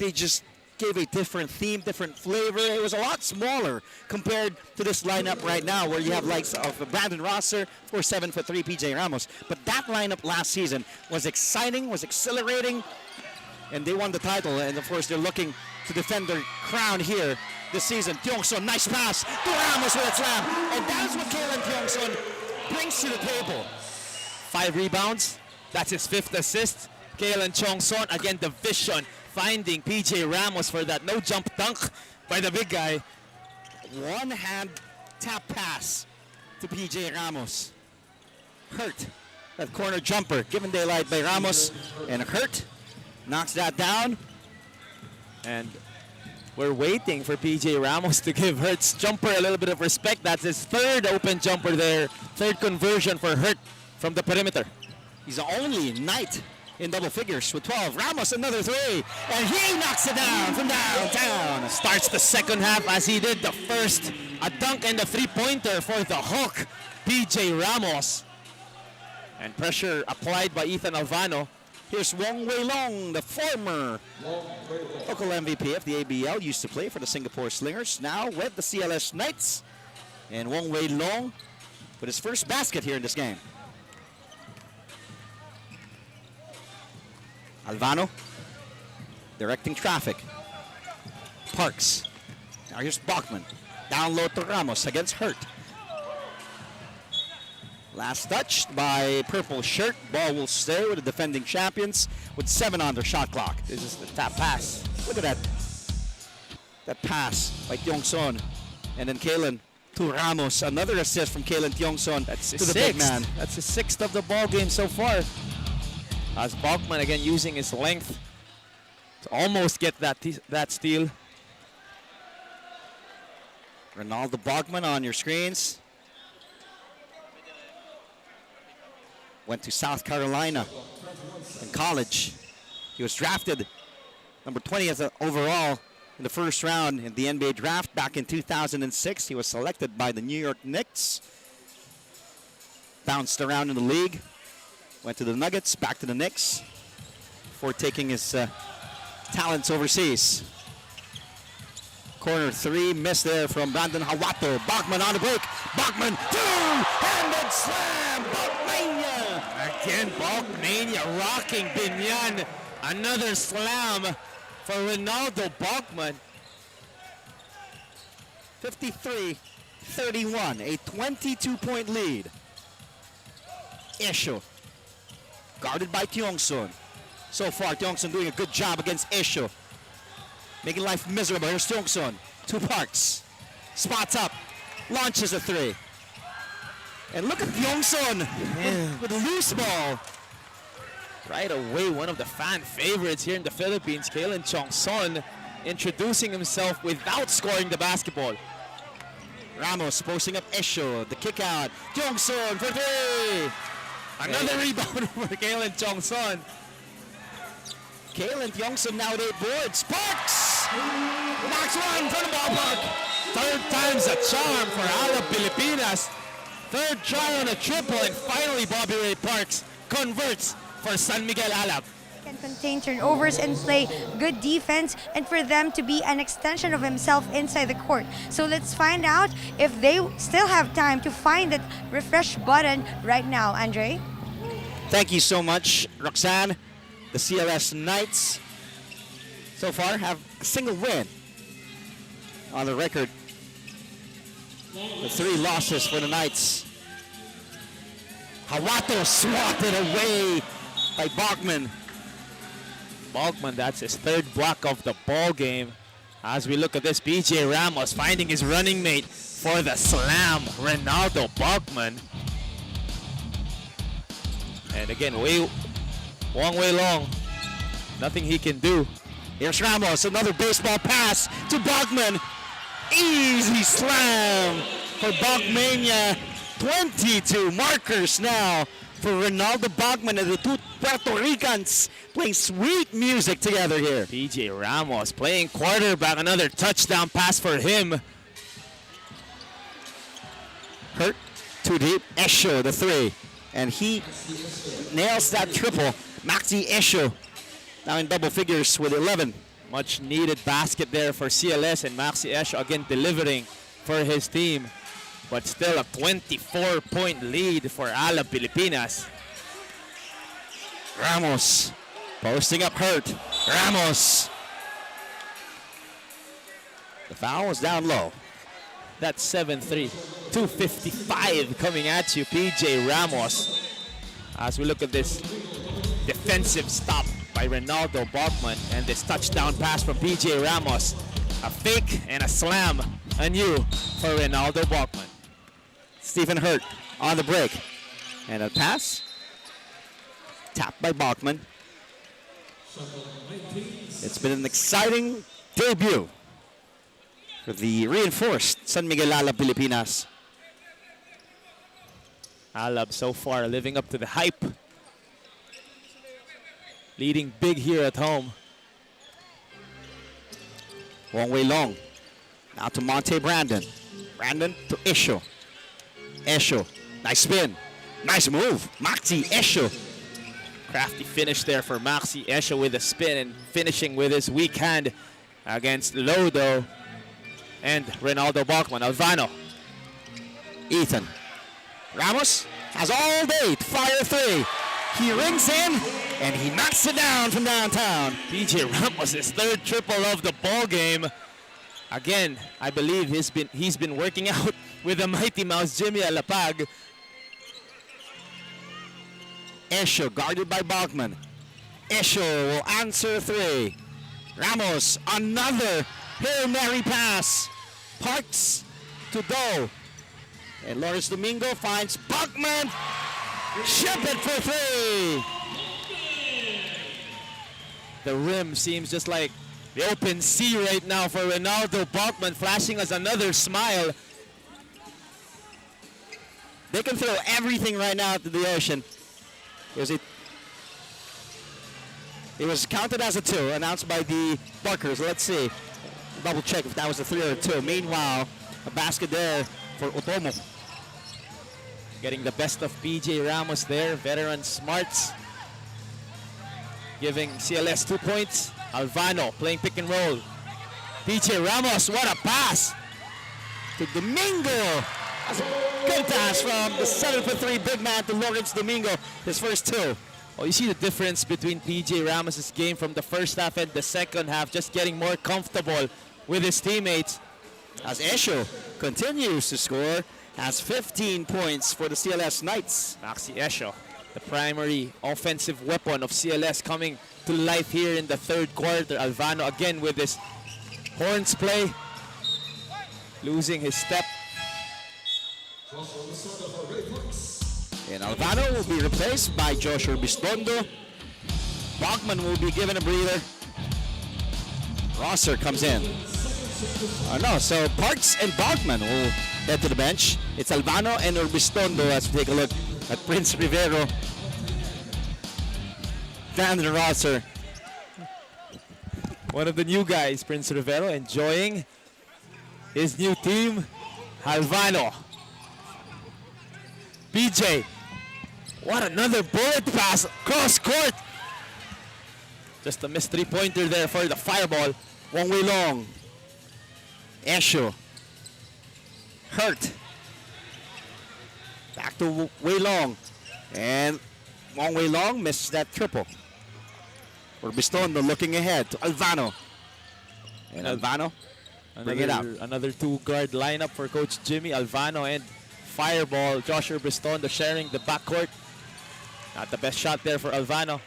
they just gave a different theme, different flavor. It was a lot smaller compared to this lineup right now, where you have likes of Brandon Rosser, of course 7'3" PJ Ramos. But that lineup last season was exciting, was exhilarating, and they won the title. And of course, they're looking to defend their crown here this season. Tiongson, nice pass to Ramos with a slam, and that is what Kalen Tiongson brings to the table. 5 rebounds. That's his 5th assist. Kalen Tiongson, again, the vision, finding PJ Ramos for that no-jump dunk by the big guy. One-hand tap pass to PJ Ramos. Hurt, that corner jumper, given daylight by Ramos, and Hurt knocks that down. And we're waiting for PJ Ramos to give Hurt's jumper a little bit of respect. That's his 3rd open jumper there, 3rd conversion for Hurt from the perimeter. He's the only Knight in double figures with 12. Ramos, another 3, and he knocks it down from downtown. Starts the second half as he did the first. A dunk and a 3-pointer for the Hawk, PJ Ramos. And pressure applied by Ethan Alvano. Here's Wong Wei Long, the former local MVP of the ABL, used to play for the Singapore Slingers, now with the CLS Knights. And Wong Wei Long with his first basket here in this game. Alvano directing traffic. Parks. Now here's Bachman. Down low to Ramos against Hurt. Last touched by purple shirt. Ball will stay with the defending champions with 7 on their shot clock. This is the tap pass. Look at that. That pass by Tiongson. And then Kalen to Ramos. Another assist from Kalen Tiongson to the big man. That's his 6th of the ball game so far. As Bachman again using his length to almost get that steal. Ronaldo Bachman on your screens. Went to South Carolina in college. He was drafted number 20th overall in the first round in the NBA draft back in 2006. He was selected by the New York Knicks. Bounced around in the league. Went to the Nuggets, back to the Knicks before taking his talents overseas. Corner 3, missed there from Brandon Hawato. Bachman on the break. Bachman, 2-handed slam. Bachmania. Again, Bachmania rocking Binyan. Another slam for Ronaldo Bachman. 53-31, a 22-point lead. Esho, guarded by Tiongson. So far, Tiongson doing a good job against Esho. Making life miserable. Here's Tiongson. 2 Parks. Spots up. Launches a 3. And look at Tiongson with a loose ball. Right away, one of the fan favorites here in the Philippines, Kalen Tiongson, introducing himself without scoring the basketball. Ramos posting up Esho. The kick out. Tiongson for 3. Another rebound for Kalen Tiongson. Kalen Tiongson now with 8 boards. Parks! Knocks one from the ballpark. 3rd time's a charm for Alab Pilipinas. 3rd try on a triple, and finally Bobby Ray Parks converts for San Miguel Alab. Can contain turnovers and play good defense, and for them to be an extension of himself inside the court. So let's find out if they still have time to find that refresh button right now. Andre? Thank you so much, Roxanne. The CLS Knights so far have a single win on the record. The 3 losses for the Knights. Hawato swatted away by Bachman. Bachman, that's his 3rd block of the ball game. As we look at this, PJ Ramos finding his running mate for the slam, Ronaldo Bachman. And again, Wong Wei Long, nothing he can do. Here's Ramos, another baseball pass to Bachman. Easy slam for Bachmania. 22 markers now for Ronaldo Bachman and the 2 Puerto Ricans playing sweet music together here. PJ Ramos playing quarterback, another touchdown pass for him. Hurt, 2 deep, Esho the 3. And he nails that triple. Maxi Esho now in double figures with 11 Much needed basket there for CLS, and Maxi Esho again delivering for his team. But still a 24-point lead for Alab Pilipinas. Ramos posting up Hurt. Ramos. The foul was down low. That's 7-3. 255 coming at you, PJ Ramos. As we look at this defensive stop by Ronaldo Bachman and this touchdown pass from PJ Ramos. A fake and a slam anew for Ronaldo Bachman. Stephen Hurt on the break. And a pass. Tapped by Bachman. It's been an exciting debut for the reinforced San Miguel Alab Pilipinas. Alab so far living up to the hype. Leading big here at home. Wong Wei Long. Now to Monte Brandon. Brandon to Esho. Esho. Nice spin. Nice move. Maxi Esho. Crafty finish there for Maxi Esho with a spin and finishing with his weak hand against Lodo and Ronaldo Bachman. Alvano. Ethan. Ramos has all day to fire three. He rings in and he knocks it down from downtown. PJ Ramos, his third triple of the ball game. Again, I believe he's been working out with the Mighty Mouse Jimmy Alapag. Esho guarded by Bachman. Esho will answer three. Ramos, another Hail Mary pass. Parks to Doe. And Lawrence Domingo finds Bachman. Ship it for three. The rim seems just like the open sea right now for Ronaldo Bachman, flashing us another smile. They can throw everything right now to the ocean. It was counted as a two, announced by the Buckers. Let's see. Double check if that was a three or a two. Meanwhile, a basket there for Otomo. Getting the best of PJ Ramos there, veteran smarts. Giving CLS 2 points. Alvano playing pick and roll. PJ Ramos, what a pass! To Domingo. That's a good pass from the 7 for 3 big man to Lawrence Domingo. His first two. Oh, you see the difference between PJ Ramos' game from the first half and the second half, just getting more comfortable with his teammates. As Esho continues to score, has 15 points for the CLS Knights. Maxi Esho, the primary offensive weapon of CLS, coming to life here in the third quarter. Alvano again with this horns play, losing his step. And Alvano will be replaced by Joshua Bistondo. Bachman will be given a breather. Rosser comes in. So Parks and Bachman will head to the bench. It's Alvano and Urbistondo as we take a look at Prince Rivero. Brandon Rosser. One of the new guys, Prince Rivero, enjoying his new team. Alvano. PJ. What another bullet pass cross court. Just a missed three-pointer there for the fireball. Wong Wei Long. Esho. Hurt. Back to Wei Long. And Wong Wei Long misses that triple. Urbistondo looking ahead to Alvano. And Alvano bring it out. Another two-guard lineup for Coach Jimmy. Alvano and fireball. Joshua Urbistondo sharing the backcourt. Not the best shot there for Alvano.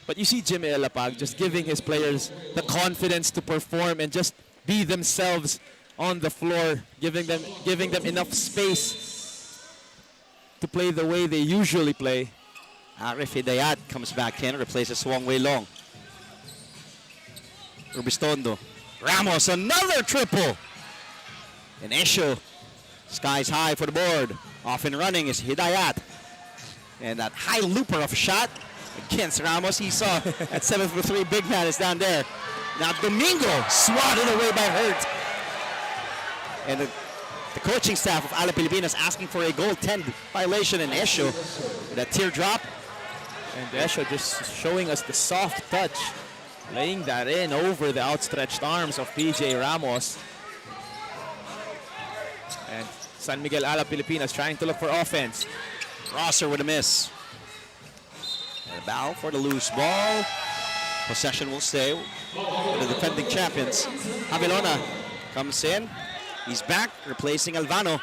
But you see Jimmy Alapag just giving his players the confidence to perform and just be themselves on the floor, giving them enough space to play the way they usually play. Arif Hidayat comes back in, replaces Wong Wei Long. Urbistondo. Ramos, another triple. And Esho, skies high for the board. Off and running is Hidayat. And that high looper of a shot against Ramos. He saw that 7 for 3 big man is down there. Now Domingo swatted away by Hurt. And the coaching staff of Alab Pilipinas asking for a goaltend violation in Esho. That teardrop. And Esho just showing us the soft touch, laying that in over the outstretched arms of PJ Ramos. And San Miguel Alab Pilipinas trying to look for offense. Rosser with a miss. And a bow for the loose ball. Possession will stay with the defending champions. Avilona comes in. He's back, replacing Alvano.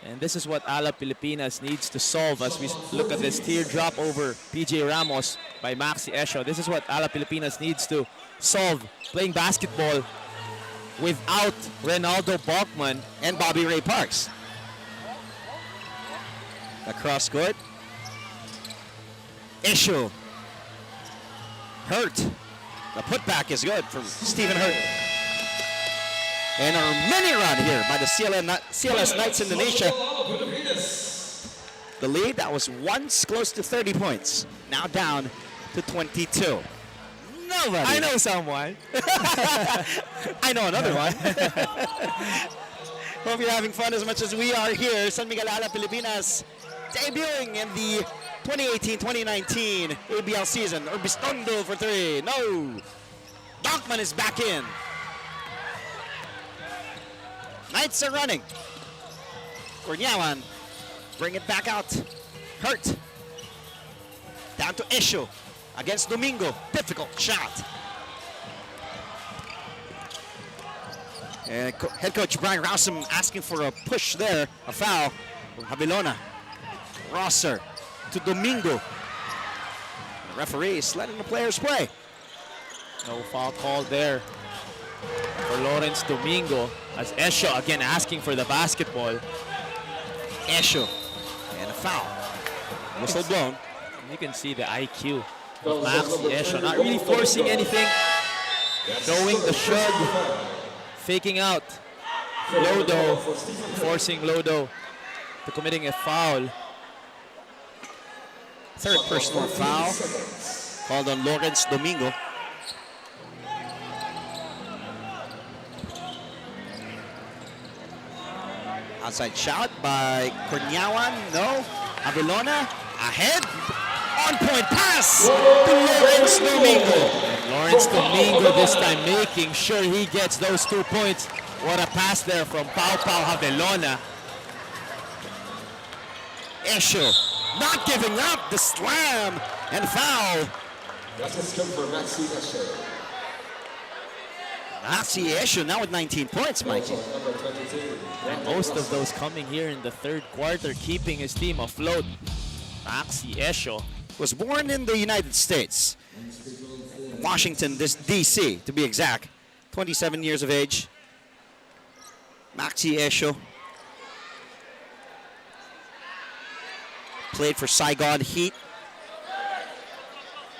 And this is what Alab Pilipinas needs to solve as we look at this teardrop over PJ Ramos by Maxi Esho. This is what Alab Pilipinas needs to solve, playing basketball without Reynaldo Bachman And Bobby Ray Parks. Across court. Issue. Hurt. The putback is good from Stephen Hurt. And a mini run here by the CLS Knights Indonesia. The lead that was once close to 30 points. Now down to 22. Nobody. I know someone. I know another one. Hope you're having fun as much as we are here. San Miguel Alab Pilipinas debuting in the 2018-2019 ABL season. Urbistondo for three. No. Bachman is back in. Knights are running. Cornyawan. Bring it back out. Hurt. Down to Issue against Domingo. Difficult shot. And head coach Brian Rousum asking for a push there. A foul from Habilona. Rosser to Domingo. The referee is letting the players play. No foul called there for Lawrence Domingo, as Esho again asking for the basketball. Esho. And a foul. Whistle blown. You can see the IQ of Maxi Esho, not really forcing anything, showing the shrug, faking out Lodo, forcing Lodo to committing a foul. Third personal foul called on Lawrence Domingo. Outside shot by Cornyawan. No. Avilona ahead. On point pass to Lawrence Domingo. Lawrence Domingo this time making sure he gets those 2 points. What a pass there from Pau Havelona. Esho not giving up the slam and foul. Maxi Esho now with 19 points, Mikey. And most of those coming here in the third quarter, keeping his team afloat. Maxi Esho Was born in the United States, Washington, D.C. to be exact. 27 years of age. Maxi Esho played for Saigon Heat.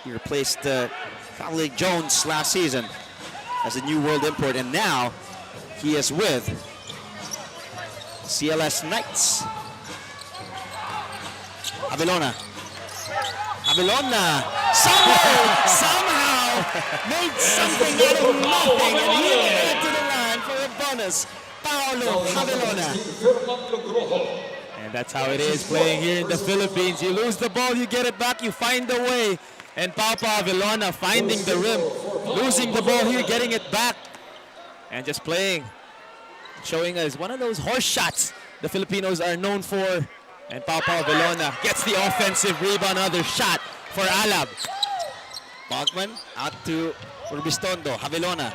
He replaced Crowley Jones last season as a new world import, and now he is with CLS Knights. Avilona somehow made something out of nothing, and he made it to the line for a bonus. Paolo Avilona. And that's how it is playing here in the Philippines. You lose the ball, you get it back, you find a way. And Papa Avilona finding the rim, losing the ball here, getting it back. And just playing, showing us one of those horse shots the Filipinos are known for. And Papa Avilona gets the offensive rebound, another shot for Alab. Bachman out to Urbistondo. Avilona,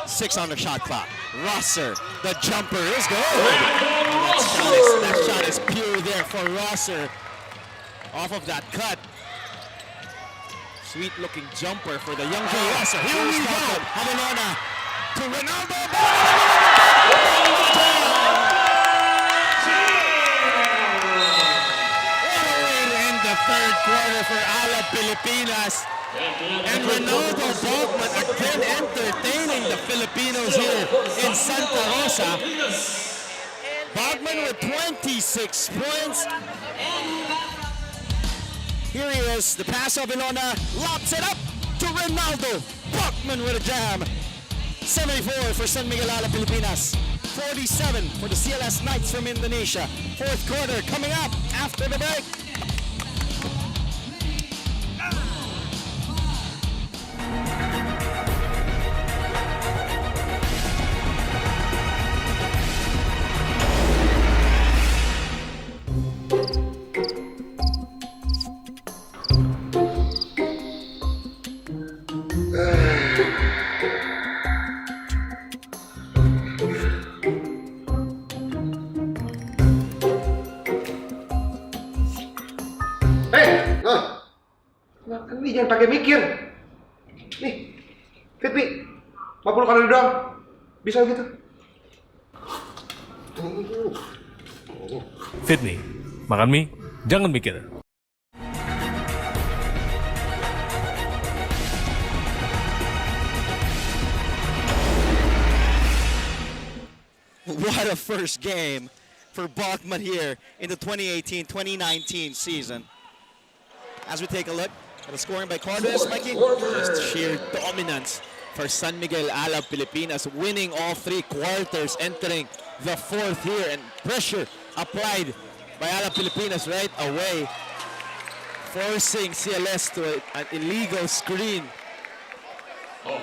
6 on the shot clock. Rosser, the jumper is good. That shot is pure there for Rosser. Off of that cut. Sweet looking jumper for the young Jay Rosser. Here we go. Avilona to Ronaldo. Third quarter for Alab Pilipinas. And Ronaldo Bachman again entertaining the Filipinos here in Santa Rosa. Bachman with 26 points. Here he is, the pass of Ilona, lobs it up to Ronaldo. Bachman with a jam. 74 for San Miguel Alab Pilipinas. 47 for the CLS Knights from Indonesia. Fourth quarter coming up after the break. jangan pakai mikir. Nih, Fitmi, 50 kalori doang. Bisa gitu? Fit me. Makan mie, jangan mikir. What a first game for Bachman here in the 2018-2019 season. As we take a look at the scoring by Carlos, Mikey. Just sheer dominance for San Miguel Alab Pilipinas, winning all 3 quarters, entering the 4th here, and pressure applied by Alab Pilipinas right away, forcing CLS to an illegal screen. And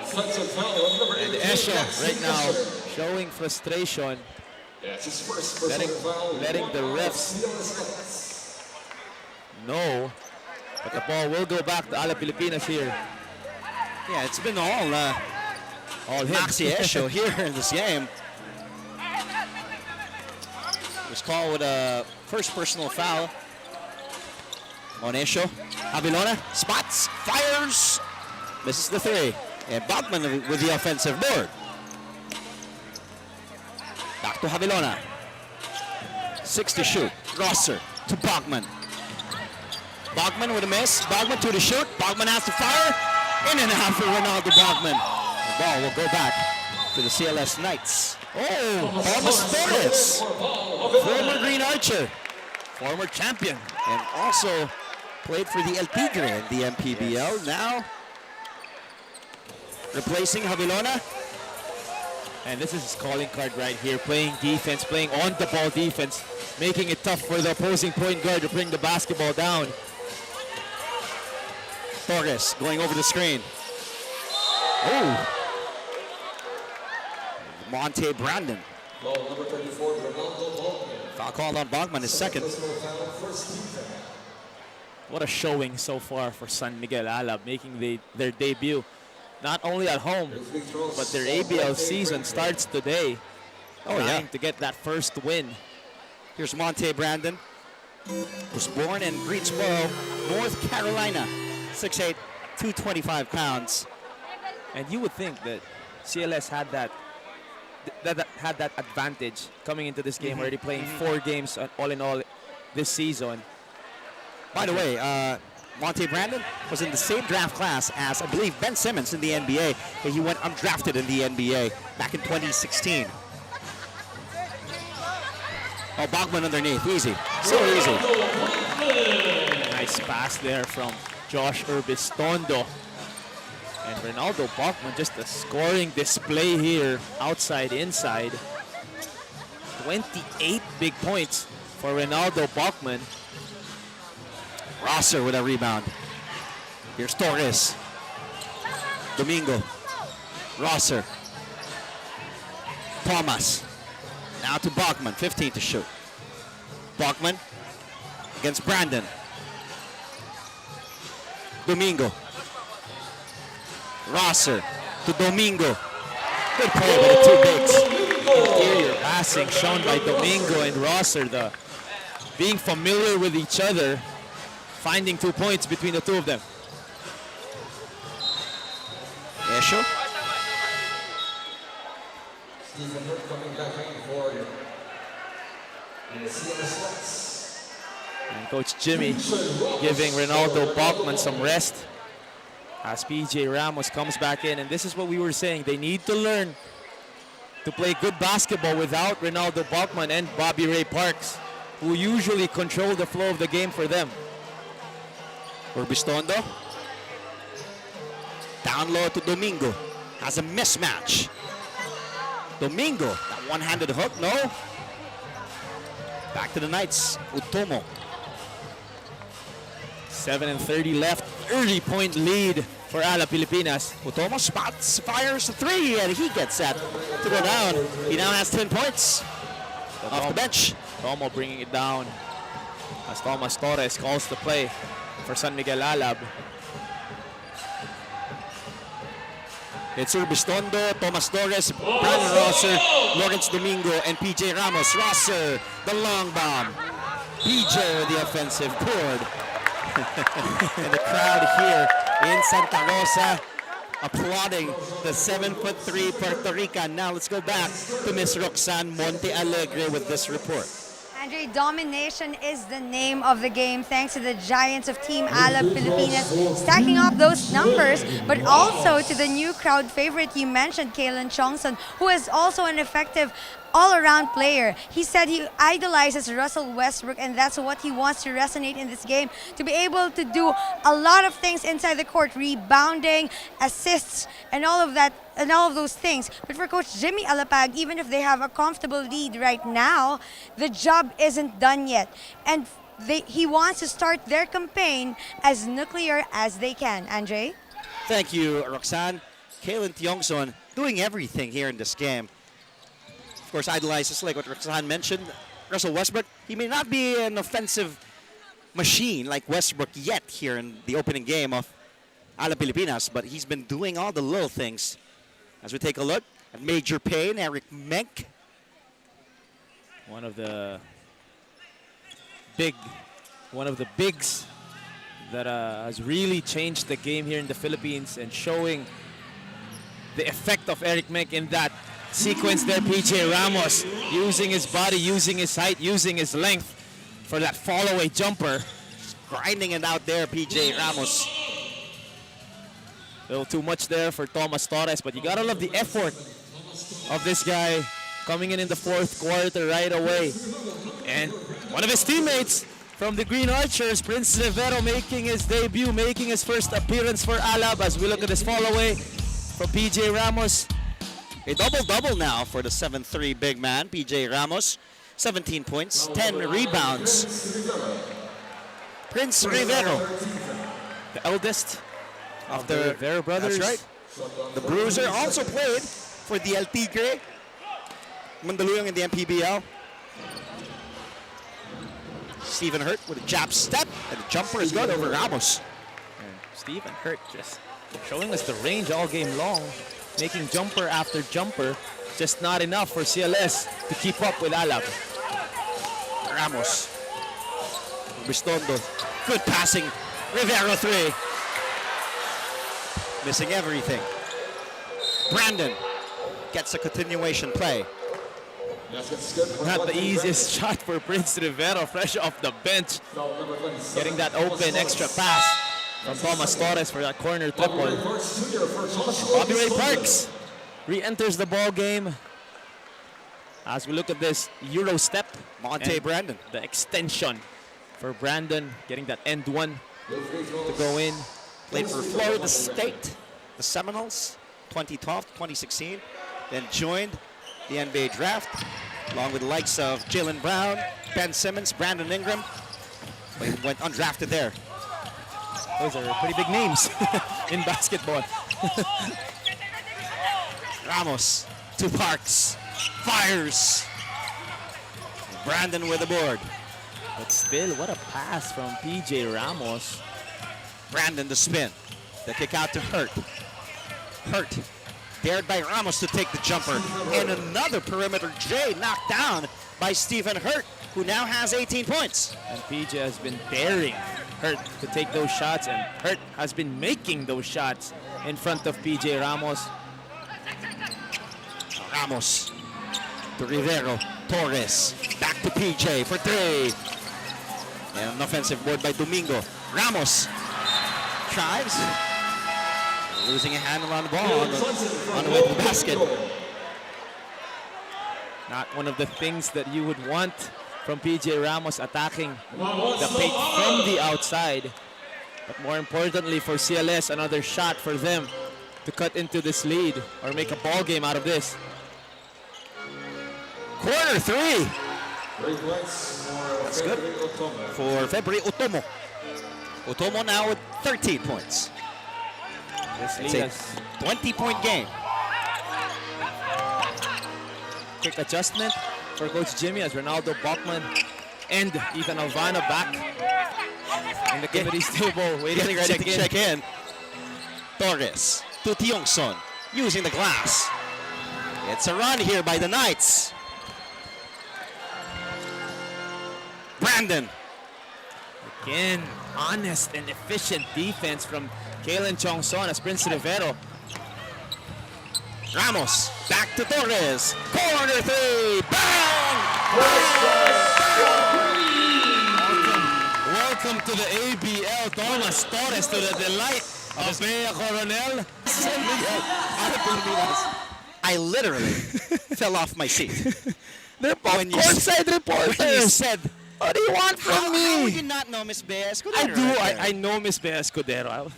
Esho right now showing frustration, letting the refs know. But the ball will go back to Alab Pilipinas here. Yeah, it's been all All him. Maxi Esho here in this game. Was called with a first personal foul on Esho. Avilona spots, fires, misses the 3. And Bachman with the offensive board. Back to Avilona. 6 to shoot. Rosser to Bachman. Bachman with a miss. Bachman to the shoot. Bachman has to fire. In and out for Ronaldo Bachman. The ball will go back to the CLS Knights. Oh, Thomas Torres, former Green Archer, former champion, and also played for the El Tigre in the MPBL. Now replacing Javilona. And this is his calling card right here, playing defense, playing on-the-ball defense, making it tough for the opposing point guard to bring the basketball down. Torres going over the screen. Oh. Monte Brandon. Foul called on Bachman, his second. What a showing so far for San Miguel Alab, making their debut. Not only at home, but their ABL season starts today. Oh, yeah. Trying to get that first win. Here's Monte Brandon. Was born in Greensboro, North Carolina. 6'8", 225 pounds. And you would think that CLS had that advantage coming into this game, already playing 4 games all in all this season. By the way, Monte Brandon was in the same draft class as, I believe, Ben Simmons in the NBA. He went undrafted in the NBA back in 2016. Oh, Bachman underneath, easy, so easy. Nice pass there from Josh Urbistondo. And Ronaldo Bachman, just a scoring display here, outside, inside. 28 big points for Ronaldo Bachman. Rosser with a rebound. Here's Torres. Domingo. Rosser. Thomas. Now to Bachman, 15 to shoot. Bachman against Brandon. Domingo. Rosser to Domingo. Good play by the 2 bigs. Interior passing shown by Domingo and Rosser, being familiar with each other, finding 2 points between the 2 of them. Esho. And Coach Jimmy giving Ronaldo Bachman some rest as PJ Ramos comes back in. And this is what we were saying. They need to learn to play good basketball without Ronaldo Bachman and Bobby Ray Parks, who usually control the flow of the game for them. Urbistondo. Down low to Domingo. Has a mismatch. Domingo, that one-handed hook, no. Back to the Knights, Utomo. 7:30 left, 30-point lead for Alab Pilipinas. Utomo spots, fires a 3, and he gets set to go down. He now has 10 points off the bench. Tomo bringing it down as Thomas Torres calls the play for San Miguel Alab. It's Urbistondo, Thomas Torres, Brandon Rosser, Lawrence Domingo, and PJ Ramos. Rosser, the long bomb. PJ with the offensive board. And the crowd here in Santa Rosa applauding the 7'3" Puerto Rican. Now let's go back to Miss Roxanne Monte Alegre with this report. Andre, domination is the name of the game thanks to the giants of Team Alab Pilipinas stacking up those numbers, but also to the new crowd favorite you mentioned, Kalen Chongson, who is also an effective all-around player. He said he idolizes Russell Westbrook, and that's what he wants to resonate in this game, to be able to do a lot of things inside the court, rebounding, assists, and all of that, and all of those things. But for Coach Jimmy Alapag, even if they have a comfortable lead right now, the job isn't done yet. And he wants to start their campaign as nuclear as they can. Andre? Thank you, Roxanne. Kalen Tiongson doing everything here in this game. Of course, idolizes, like what Roxanne mentioned, Russell Westbrook. He may not be an offensive machine like Westbrook yet here in the opening game of Alab Pilipinas, but he's been doing all the little things. As we take a look at Major Payne, Eric Menk. One of the bigs that has really changed the game here in the Philippines and showing the effect of Eric Menk in that sequence there. PJ Ramos using his body, using his height, using his length for that fall-away jumper. Grinding it out there, PJ Ramos. A little too much there for Thomas Torres, but you gotta love the effort of this guy coming in the fourth quarter right away. And one of his teammates from the Green Archers, Prince Rivero, making his debut, making his first appearance for Alab as we look at this fall-away from PJ Ramos. A double-double now for the 7'3" big man, PJ Ramos. 17 points, 10 rebounds. Prince Rivero, The eldest of the Rivero brothers. That's right. The Bruiser also played for the El Tigre, Mandaluyong in the MPBL. Stephen Hurt with a jab step, and the jumper is good over Ramos. And Stephen Hurt just showing us the range all game long, making jumper after jumper, just not enough for CLS to keep up with Alab. Ramos, Bistondo, good passing, Rivero 3. Missing everything. Brandon gets a continuation play. Not the easiest shot for Prince Rivero, fresh off the bench. Getting that open extra pass from Thomas Torres for that corner triple. Bobby Ray Parks re-enters the ball game as we look at this Euro step. Monte Brandon. The extension for Brandon, getting that end one to go in. Played for Florida State, the Seminoles, 2012, 2016. Then joined the NBA draft, along with the likes of Jalen Brown, Ben Simmons, Brandon Ingram. But he went undrafted there. Those are pretty big names in basketball. Ramos to Parks, fires. Brandon with the board. But still, what a pass from PJ Ramos. Brandon the spin. The kick out to Hurt. Hurt dared by Ramos to take the jumper. And another perimeter J knocked down by Stephen Hurt, who now has 18 points. And PJ has been daring Hurt to take those shots, and Hurt has been making those shots in front of PJ Ramos. Ramos to Rivero. Torres back to PJ for 3. And an offensive board by Domingo. Ramos tries. Losing a handle on the ball on the way to the basket. Not one of the things that you would want from PJ Ramos, attacking the paint from the outside. But more importantly for CLS, another shot for them to cut into this lead or make a ball game out of this. Quarter 3. That's good for February Otomo. Otomo now with 13 points. This It's lead a has 20-point game. quick adjustment for Coach Jimmy as Ronaldo Bachman and Ethan Alvano back in the committee's table, Getting ready to check in. Torres to Tiongson, using the glass. It's a run here by the Knights. Brandon. Again, honest and efficient defense from Kalen Chongson as Prince Rivero. Ramos, back to Torres. Corner three. Bang! Welcome to the ABL. Thomas Torres to the delight of Bea Coronel. I literally fell off my seat. They're both When you courtside When you reporters. said, What do you want from how would me? you not know Miss Bea I Escudero do. right there? I know Miss Bea Escudero.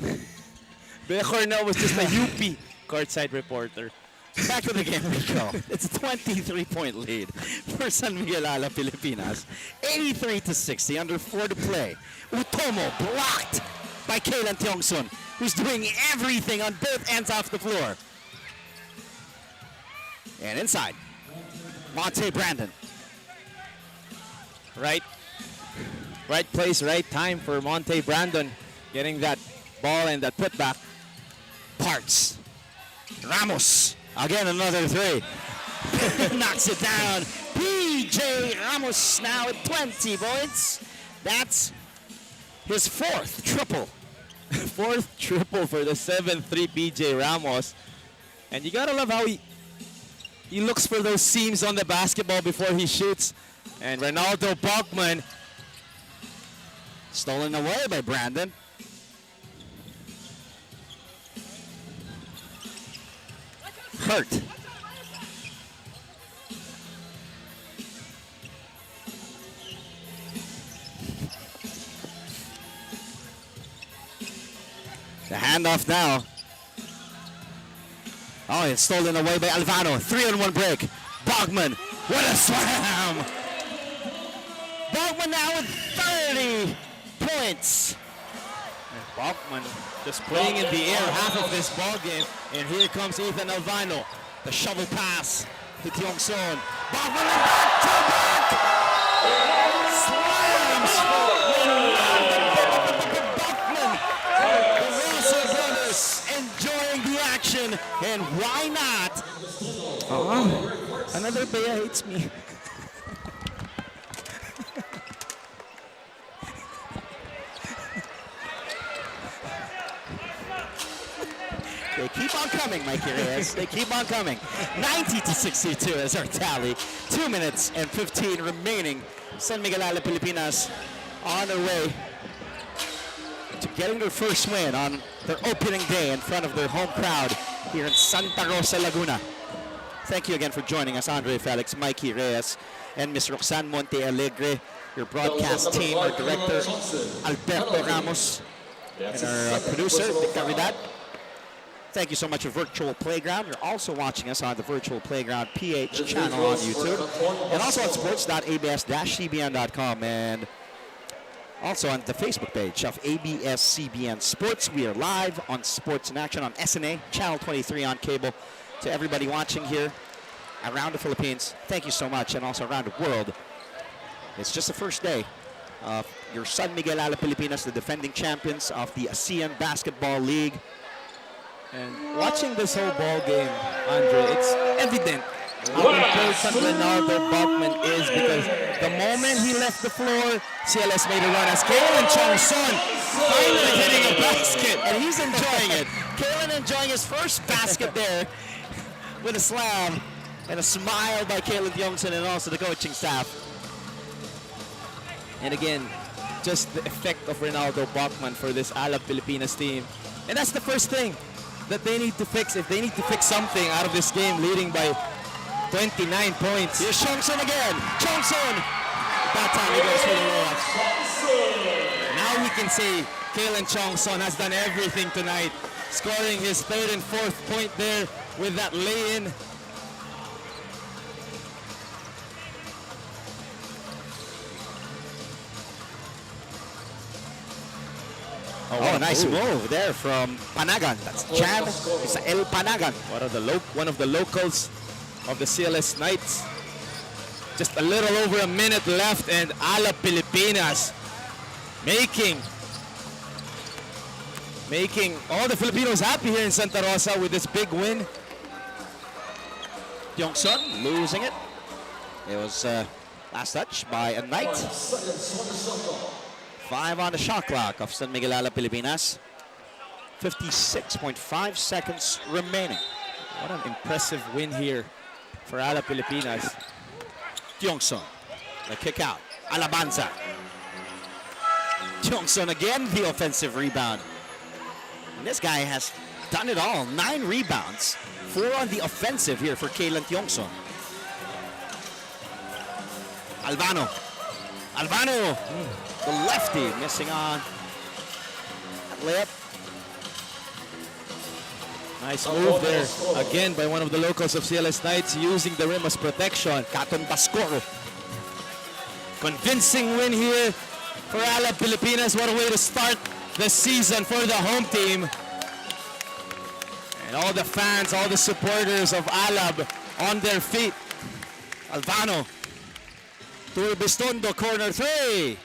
Bea Coronel was just a UP courtside reporter. Back to the game we go. It's a 23-point lead for San Miguel Alab Pilipinas. 83-60, under 4 to play. Utomo blocked by Kalen Tiongson, who's doing everything on both ends off the floor. And inside, Monte Brandon. Right place, right time for Monte Brandon. Getting that ball and that putback. Parts. Ramos. Again, another three. Knocks it down. PJ Ramos now at 20 points. That's his fourth triple. Fourth triple for the 7-3 PJ Ramos. And you gotta love how he looks for those seams on the basketball before he shoots. And Ronaldo Bachman. Stolen away by Brandon. Hurt. The handoff now. Oh, it's stolen away by Alvano. 3-on-1 break. Bogman. What a slam! Bogman now with 30 points. Bachman just playing in the air half of this ball game. And here comes Ethan Alvano. The shovel pass to Tiongson. Bogman back to back! Slams! Bogman! The Russo brothers enjoying the action. And why not? Another Bea hates me. They keep on coming, Mikey Reyes. They keep on coming. 90-62 is our tally. 2 minutes and 15 remaining. San Miguel Alab Pilipinas on their way to getting their first win on their opening day in front of their home crowd here in Santa Rosa, Laguna. Thank you again for joining us, Andre Felix, Mikey Reyes, and Ms. Roxanne Monte Alegre, your broadcast team, our director, Alberto Ramos, and our producer, Vic Navidad. Thank you so much for Virtual Playground. You're also watching us on the Virtual Playground PH channel on YouTube, and also on sports.abs-cbn.com, and also on the Facebook page of ABS-CBN Sports. We are live on Sports in Action on SNA, Channel 23 on cable. To everybody watching here around the Philippines, thank you so much, and also around the world. It's just the first day of your San Miguel Alab Pilipinas, the defending champions of the ASEAN Basketball League. And watching this whole ball game, Andre, it's evident how important Ronaldo Bachman is, because the moment he left the floor, CLS made a run as Kalen Chongson finally hitting a basket. And he's enjoying it. Kalen enjoying his first basket there with a slam and a smile by Kalen Tiongson and also the coaching staff. And again, just the effect of Ronaldo Bachman for this Alab Pilipinas team. And that's the first thing that they need to fix. If they need to fix something out of this game, leading by 29 points. Here's Chongson again. Chongson! That time he goes for the layup. Now we can say Kalen Chongson has done everything tonight, scoring his third and fourth point there with that lay-in. Oh, nice move there from Panagan. That's Chan Isael Panagan. One of the locals of the CLS Knights. Just a little over a minute left, and Alab Pilipinas making all the Filipinos happy here in Santa Rosa with this big win. Tiongson losing it. It was last touch by a Knight. 5 on the shot clock of San Miguel Alab Pilipinas. 56.5 seconds remaining. What an impressive win here for Alab Pilipinas. Tiongson, the kick out. Alabanza. Tiongson again, the offensive rebound. And this guy has done it all. 9 rebounds, 4 on the offensive here for Kaylan Tiongson. Albano. Albano, the lefty, missing on layup. Nice move there. Again by one of the locals of CLS Knights using the rim as protection. Katon Bascoro. Convincing win here for Alab Pilipinas. What a way to start the season for the home team. And all the fans, all the supporters of Alab on their feet. Albano. To Bistondo, corner 3.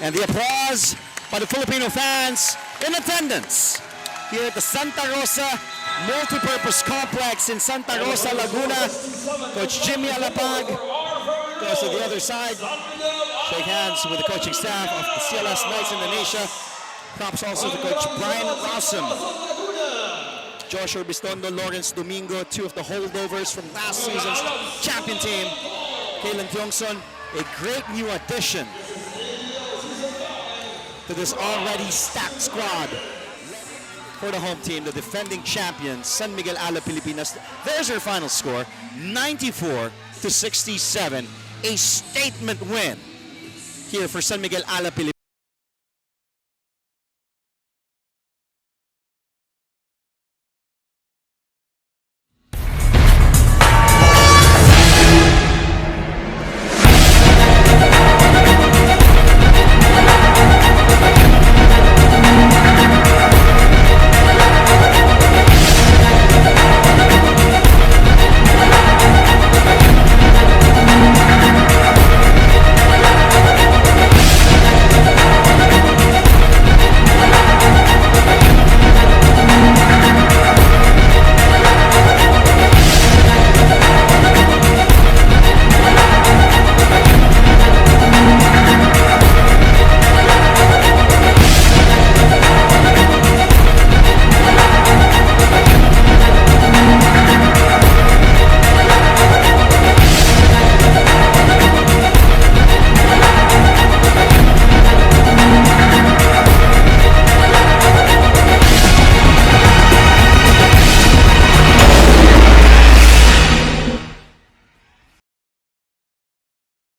And the applause by the Filipino fans in attendance here at the Santa Rosa Multipurpose Complex in Santa Rosa, Laguna. Coach Jimmy Alapag goes to the other side. Shake hands with the coaching staff of the CLS Knights Indonesia. Props also to Coach Brian Rossum, Joshua Bistondo, Lawrence Domingo, 2 of the holdovers from last season's champion team. Kaylan Tiongson, a great new addition to this already stacked squad for the home team, the defending champions, San Miguel Alab Pilipinas. There's your final score, 94-67, a statement win here for San Miguel Alab Pilipinas.